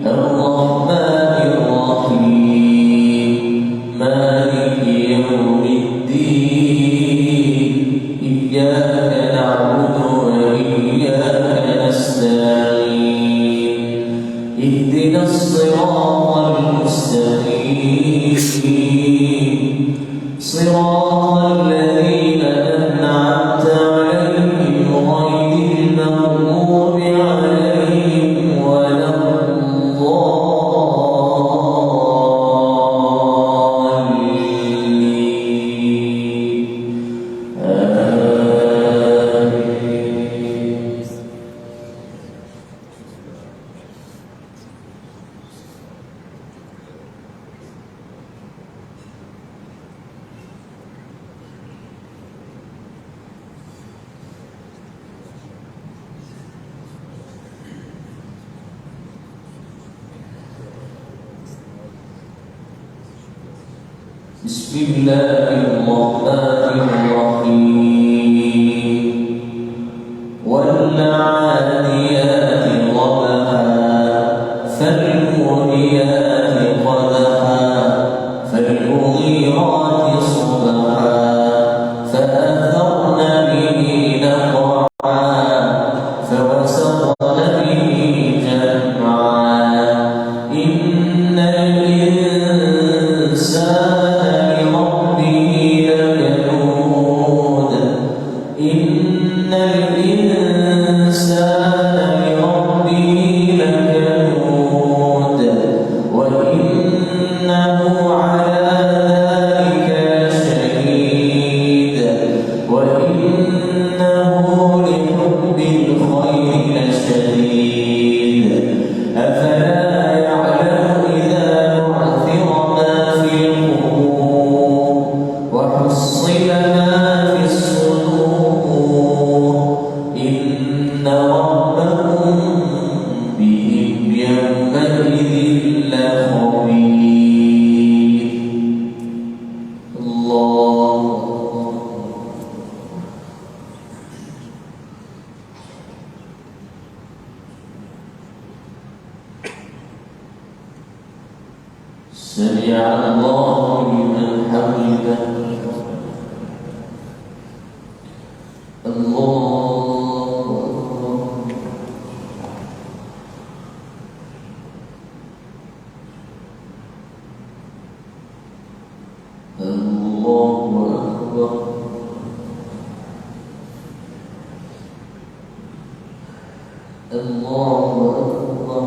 Ar-Rahmanir Rahim. Maliki yawmiddin. Iyyaka na'budu wa iyyaka nasta'in. Ihdinas siratal mustaqim. صراط الذين أنعمت عليهم غير المغضوب عليهم ولا الضالين آمين. Bismillahirrahmanirrahim. والعاديات ضبحا فالموريات قدحا فالمغيرات صبحا فأثرن به نقعا فوسطن به جمعا إن الإنسان لربه لكنود إن الإنسان لربه لكنود وإنه على ذلك لشهيد وإنه لحب الخير لشديد أفلا يعلم إذا بعثر ما في القبور وحصل ما في الصدور إن ربكم بهم يومئذ لخبير. الله سمع الله لمن حمده. الله أكبر. الله أكبر. الله أكبر.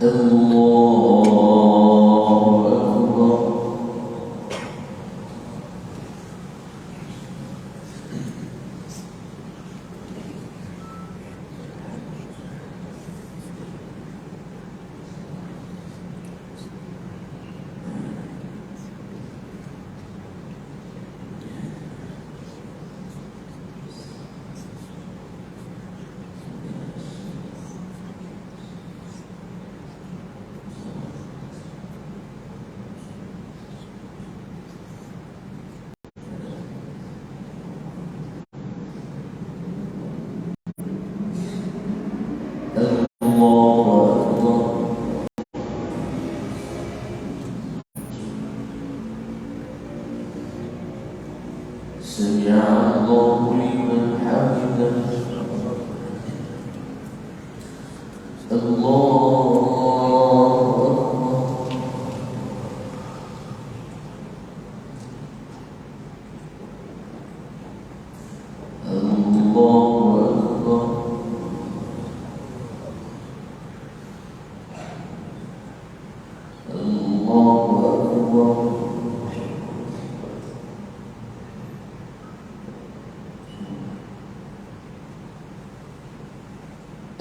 الله أكبر.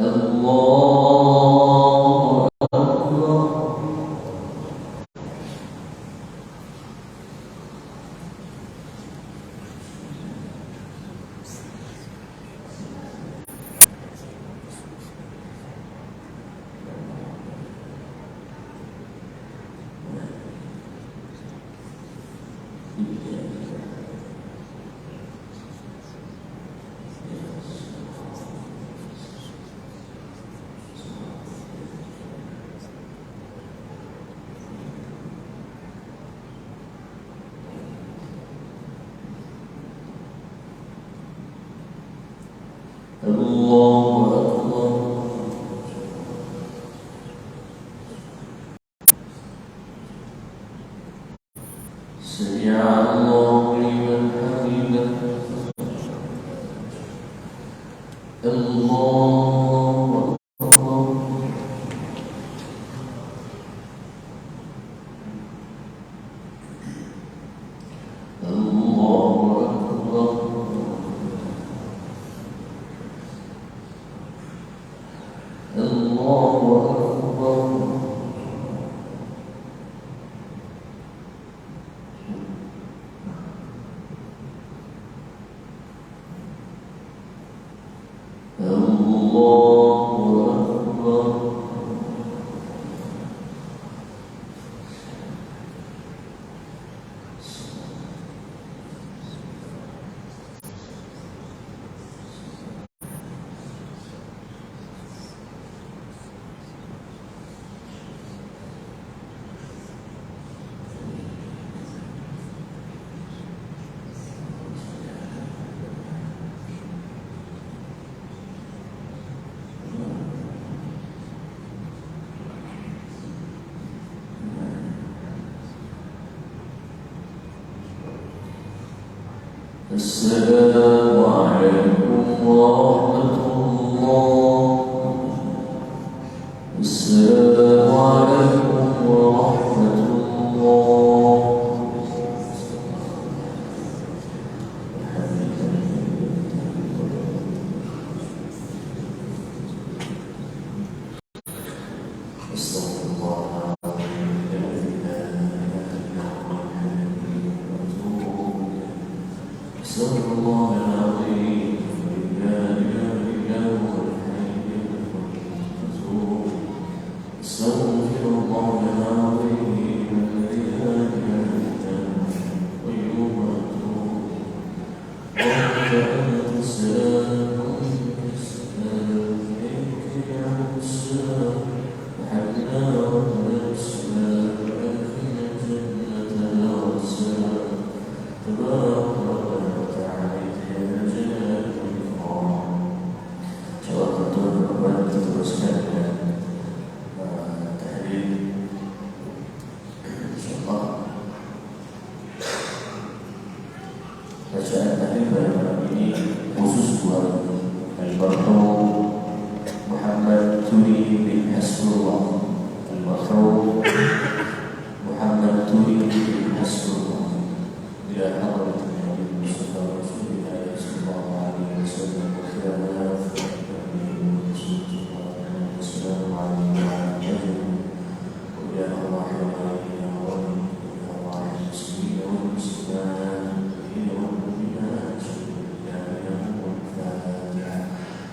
الله أكبر. الله أكبر. سمع الله لمن حمده. الله أكبر. الله أكبر. الله أكبر. الله أكبر. السلام عليكم ورحمة الله. السلام عليكم ورحمة الله. استغفر الله استغفر الله العظيم لا إله إلا هو الحي القيوم. استغفر الله العظيم الذي لا إله إلا هو القيوم. رب أنت السلام ومنك السلام إليك يعود السلام. وحبنا ربنا السلام وأدخلنا الجنة دار السلام. تبارك ربنا وتعالى يا جلال الإكرام. Insyaallah teman-teman kita teruskan dengan tahlil. Insyaallah bacaan tahlil pada malam ini khusus buat Al-Marhum Muhammad Turi bin Hasbullah. Al-Marhum Muhammad Turi bin Hasbullah. إلى حضرة النبي المصطفى رسول الله صلى الله عليه وسلم وخلافه السلام عليكم ورحمة الله وإلى أرواح والدينا وأرواح المسلمين والمسلمات والمؤمنات والمؤمنات والفاتحة.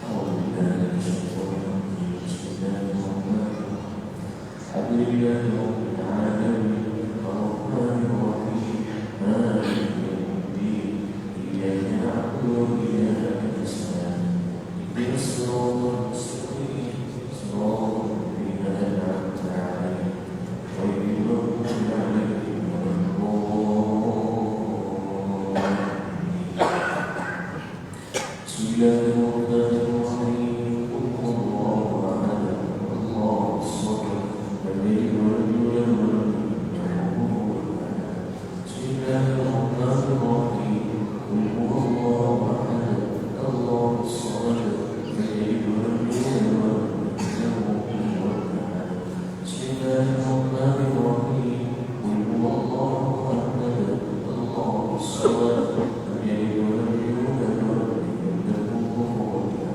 أعوذ بالله من الشيطان الرجيم. بسم الله الرحمن الرحيم. الحمد لله رب العالمين الرحمن الرحيم مالك يوم الدين. إياك نعبد وإياك نستعين. اهدنا الصراط المستقيم صراط الذين أنعمت عليهم غير المغضوب عليهم ولا الضالين. بسم الله الرحمن الرحيم. قل هو الله أحد الله الصمد لم يلد ولم يولد ولم يكن له كفوا أحد. بسم الله الرحمن الرحيم. قل هو الله أحد الله الصمد لم يلد ولم يولد ولم يكن له كفوا أحد. بسم الله الرحمن الرحيم. قل هو الله أحد الله الصمد لم يلد ولم يولد ولم يكن له كفوا أحد.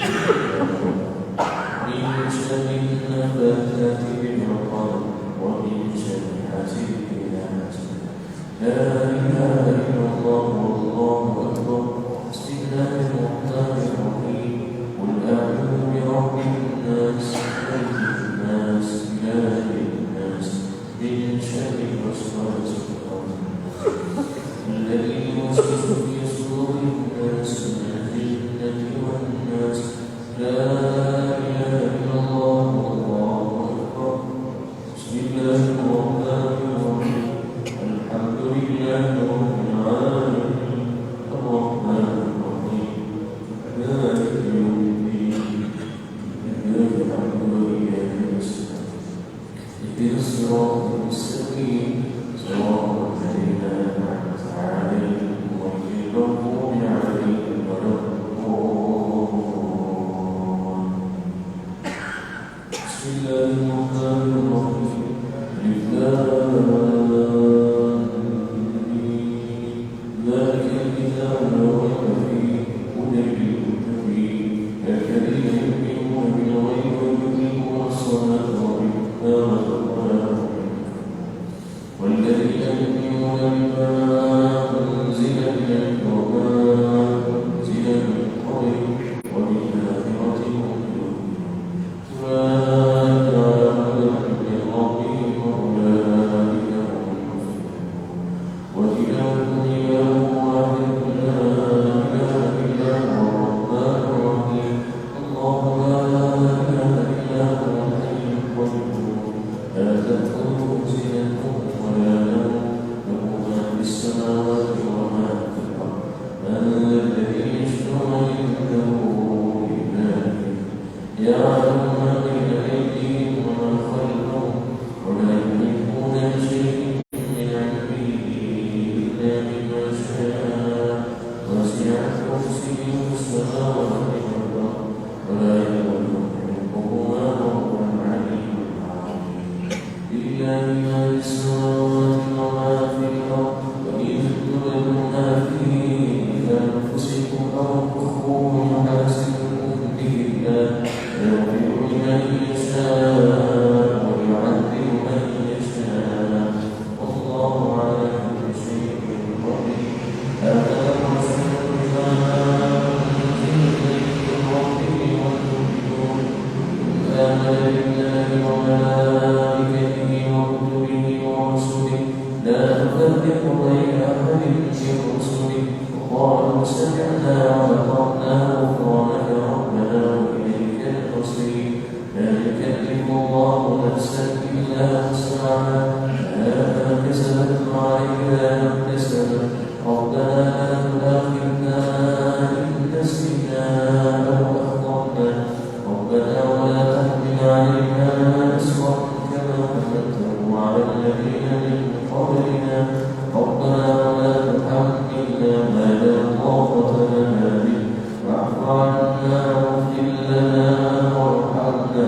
من شر النفاثات في العقد ومن شر حاسد إذا حسد. لا إله إلا الله والله أكبر. بسم الله الرحمن الرحيم. قل أعوذ برب الناس ملك الناس إله الناس من شر الوسواس الذي يوسوس في صدور الناس من الجنة والناس. لا إله إلا الله والله أكبر. بسم الله الرحمن الرحيم. الحمد لله رب العالمين الرحمن الرحيم مالك يوم الدين إياك نعبد وإياك نستعين اهدنا الصراط المستقيم صراط الذين أنعمت عليهم غير المغضوب عليهم ولا الضالين. بسم الله الرحمن الرحيم. ذلك الكتاب لا ريب فيه هدى للمتقين الذين يؤمنون بالغيب ويقيمون الصلاة ومما رزقناهم والذين يؤمنون بما أنزل إليك وما أنزل من قبلك وبالآخرة هم يؤمنون. أولئك على هدى من ربهم وأولئك هم المفلحون. وإلهكم إله واحد لا إله إلا هو الرحمن الرحيم. الله لا إله إلا هو الحي القيوم لا تأخذه سنة ولا نوم له ما في السماوات وما في الأرض. من ذا الذي يشفع عنده إلا بإذنه يعلم ما بين أيديهم وما خلفهم ولا يحيطون بشيء من علمه إلا بما شاء. وسع كرسيه السماوات والأرض ولا يؤوده حفظهما وهو العلي العظيم. لله ما في السماوات وما في الأرض وإن تبدوا ما في أنفسكم أو تخفوه يحاسبكم به الله يغفر لمن يشاء ويعذب من يشاء والله على كل شيء قدير. هذا الرسول بما أنزل إليك من ربه والمؤمنون آمن بالله وملائكته وكتبه ورسله لا نفرق بين أحد من رسله وقالوا سمعنا وأطعنا غفرانك ربنا وإليك المصير. لا يكلف الله نفسا إلا وسعها لها ما كسبت وعليها ما اكتسبت. ربنا لا تؤاخذنا إن نسينا أو أخطأنا ربنا ولا تحمل علينا إصرا كما حملته على الذين من قبلنا ربنا ولا تحملنا ما لا طاقة لنا به واعف عنا واغفر لنا وارحمنا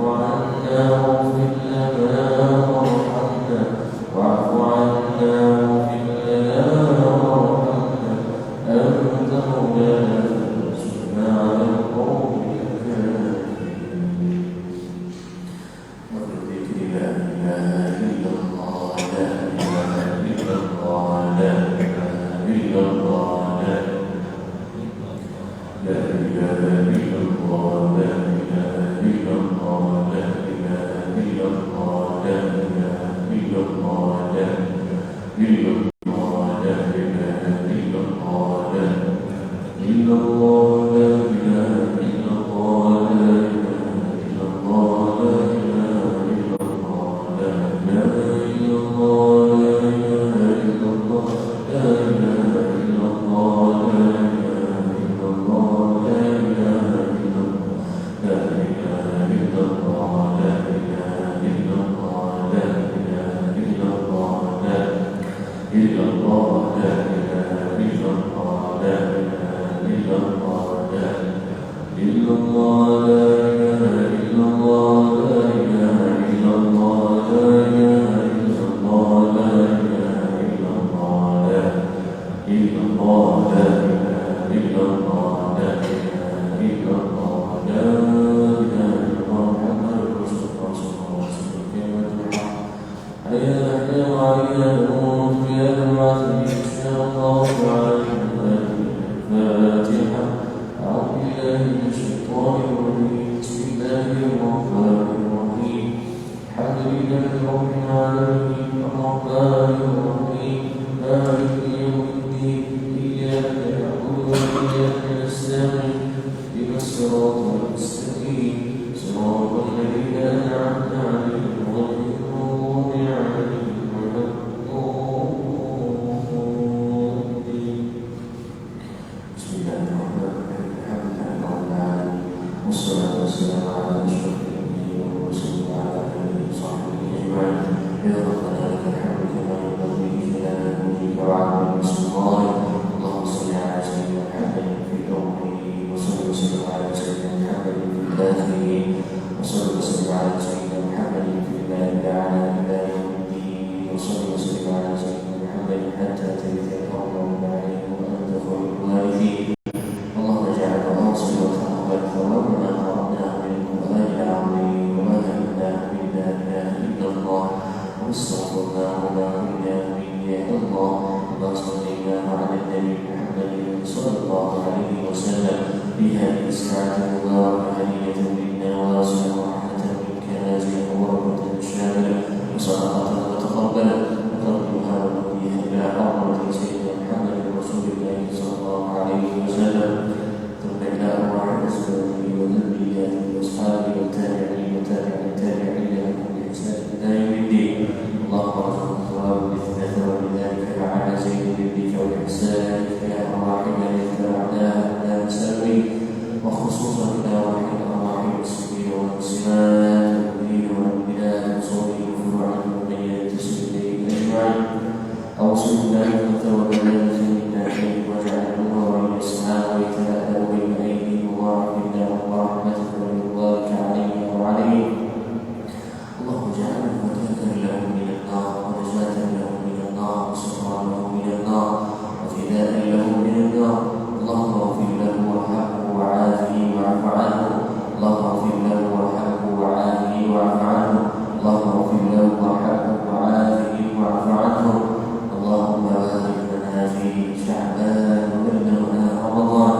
واعف عنا واغفر لنا وارحمنا واعف عنا واغفر لنا وارحمنا أنت مولانا فانصرنا على القوم الكافرين. وبذكر لا إله إلا الله لا إله إلا الله لا إله إلا الله لا إله إلا الله لا إله إلا الله لا إله إلا الله لا إله إلا الله لا إله إلا الله لا إله إلا الله لا إلا الله لا إله إلا الله لا إله إلا الله لا إله إلا الله لا إله إلا الله لا إله إلا الله لا إله إلا الله لا إله إلا الله لا إله إلا الله لا إله إلا الله لا إله إلا الله لا إله إلا الله لا إلا الله لا إله إلا الله لا إله إلا الله لا إلا الله لا إله إلا الله لا إله إلا الله لا إله إلا الله لا إله إلا الله لا إلا الله لا إله إلا الله لا إله إلا الله الشيطان الرجيم بسم الله الرحمن الرحيم الحمد لله رب العالمين الرحمن الرحيم مالك يوم الدين إياك نعبد وإياك نستعين اهدنا الصراط المستقيم صراط الذين أنعمت عليهم غير المغضوب عليهم ولا الضالين. بسم الله الرحمن الرحيم الحمد لله رب العالمين والصلاة والسلام على أشرف الأنبياء والرسل وعلى آله وصحبه أجمعين. يا ربنا لك الحمد كما ينبغي لجلال وجهك وعظيم سلطانك. اللهم صل على سيدنا محمد في أمره وصل وسلم على سيدنا محمد في آخره وصل وسلم على سيدنا محمد في المال الأعلى إلى يوم الدين وصل وسلم على سيدنا محمد حتى ترث الأرض ومن عليه وأنت خير الوارثين. اللهم اجعلنا واصل وتقبل ثوابنا قرأناه من القرآن العظيم وما فهمناه منا إله إلا الله واستغفرناه وما كنا به يا الله. اللهم صل على النبي محمد صلى الله عليه وسلم بهذه الساعة المباركة هدية منا واسعة ورحمة منك نازلة وبركة شاملة وصدقة متقبلة وترجوها ونوديها إلى حضرة سيدنا محمد رسول الله صلى الله عليه وسلم ثم إلى أرواح أزواجه وذرياته وأصحابه والتابعين وتابع التابعين لهم بإحسان إلى يوم الدين. اللهم ارزقنا ثواب مثل ثواب ذلك على زين بك وإحسانك يا أرواح من اتبعناها لا نسوي وخصوصا إلى أرواح المسلمين والمسلمات والمؤمنين والمؤمنات وصولهم وفروعهم ومن ينتسب إليه أجمعين. أوصلنا ثواب ذلك منا حين واجعله وإن السماء ويتلألأ بين أيديهم وبارك لهم ورحمتك ورضوانك علينا وعليهم. اللهم اجعلنا فتاة لهم من النار ونجاة لهم من النار وسترا لهم من النار وفداء لهم من النار. اللهم اغفر له وارحمه وعافه واعف عنه. اللهم اغفر له وارحمه وعافه واعف عنه. اللهم اغفر له وارحمه وعافه واعف عنه. اللهم بارك لنا في شعبان وبلغنا رمضان.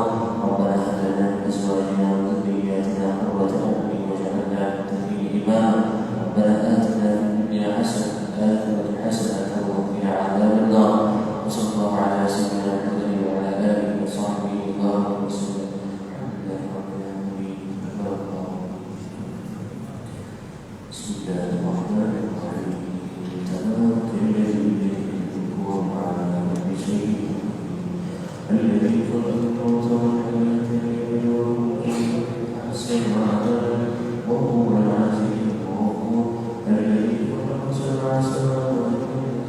ربنا هب لنا من ازواجنا وذرياتنا قرة اعين واجعلنا للمتقين اماما. ربنا آتنا في الدنيا حسنة والآخرة حسنة وقنا عذاب النار. وصلى الله على سيدنا محمد وعلى آله وصحبه وبارك وسلم. الحمد لله رب العالمين. بسم الله الرحمن الرحيم. تبارك الذي بيده الملك وهو على كل شيء الذي خلق الموت والحياة ليبلوكم أيكم أحسن عملا وهو العزيز الغفور الذي خلق سبع سماوات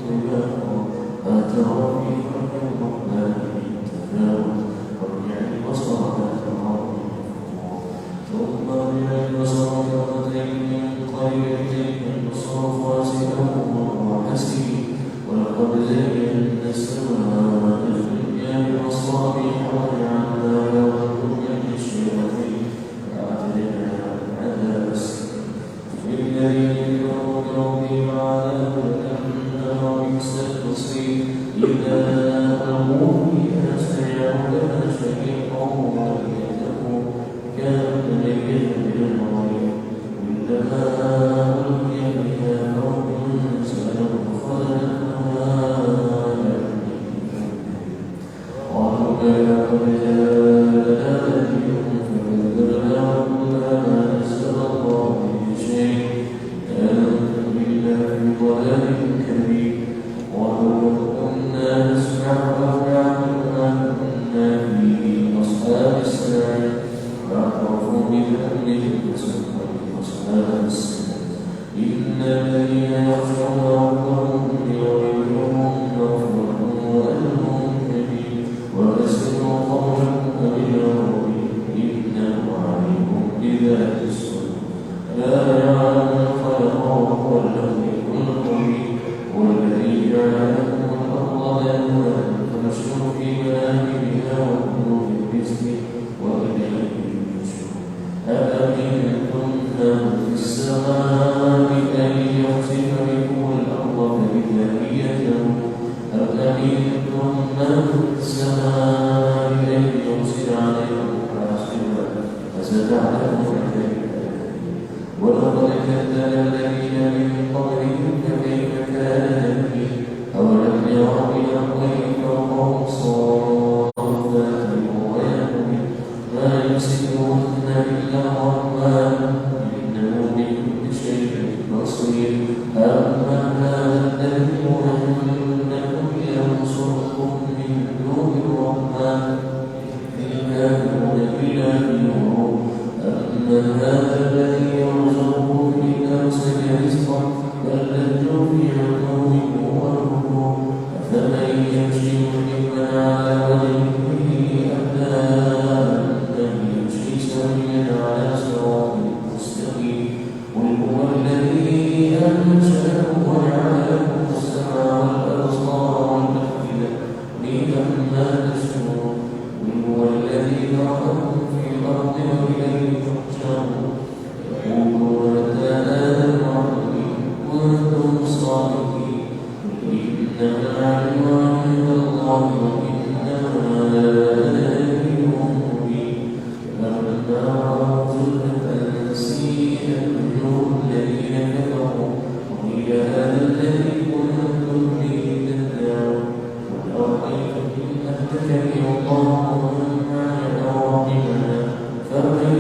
طباقا ما ترى في خلق الرحمن من تفاوت وارجع البصر هل ترى من فطور ثم ارجع البصر كرتين ينقلب إليك البصر خاسئا وهو حسير ولقد زينا السماء الدنيا بمصابيح وجعلناها رجوما للشياطين وأعتدنا عذاب السعير للذين كفروا بربهم عذاب جهنم وبئس المصير. إذا ألقوا فيها سمعوا لها شهيقا وأفئدتهم كانت ميتا من الغيظ كلما ألقي فيها فوج سألوا خزنتها قالوا بلى قد جاءنا نذير فكذبنا وقلنا ما نزل الله من شيء آمنتم بالله بضلال كبير. قالوا لو كنا نسمع أو نعقل ما كنا في أصحاب السعير فاعترفوا بذنبهم فسوف أصحاب السعير. إن الذين يخشون ربهم بربهم مغفرة وأجر كبير. وأسروا قولكم إلى ربهم إنه عليم بذات الصدور. لا يعلم من خلق وهو اللطيف الخبير. والذي جعل لكم الأرض ذلولا فامشوا في مناكبها وكلوا من رزقه وإليه النشور. أأمنتم من في السماء أن يخسف بكم الأرض فإذا هي تمور. أم أمنتم من في السماء أن يرسل عليكم حاصبا فستعلمون ولقد كذب الذين من قبلهم فكيف كان نكير أولم يروا إلى الطير فوقهم صافات ويقبل ما يمسكهن إلا الرحمن إنه بكل شيء بصير أما هذا الذي أنكم ينصركم من دون الرحمن إن كانوا لكافرون أما هذا الذي يرزقكم إن أمسك رزقه بل لجوا في عتو ونفور أفمن يمشي مقيما على وجهه أهدى أمن يمشي سويا على صراط مستقيم قل هو الذي أنشأكم وجعل لكم السمع والأبصار والأفئدة قليلا ما تشكرون قل هو الذي ذرأكم في الأرض وإليه تحشرون يقولون متى هذا الوعد إن كنتم صادقين قل إنما العلم عند الله وإنما أنا نذير مبين فلما رأوا زلفة سيئت وجوه الذين كفروا وقيل هذا الذي كنتم به تدعون قل أرأيتم إن أهلكني الله ومن معي أو رحمنا فمن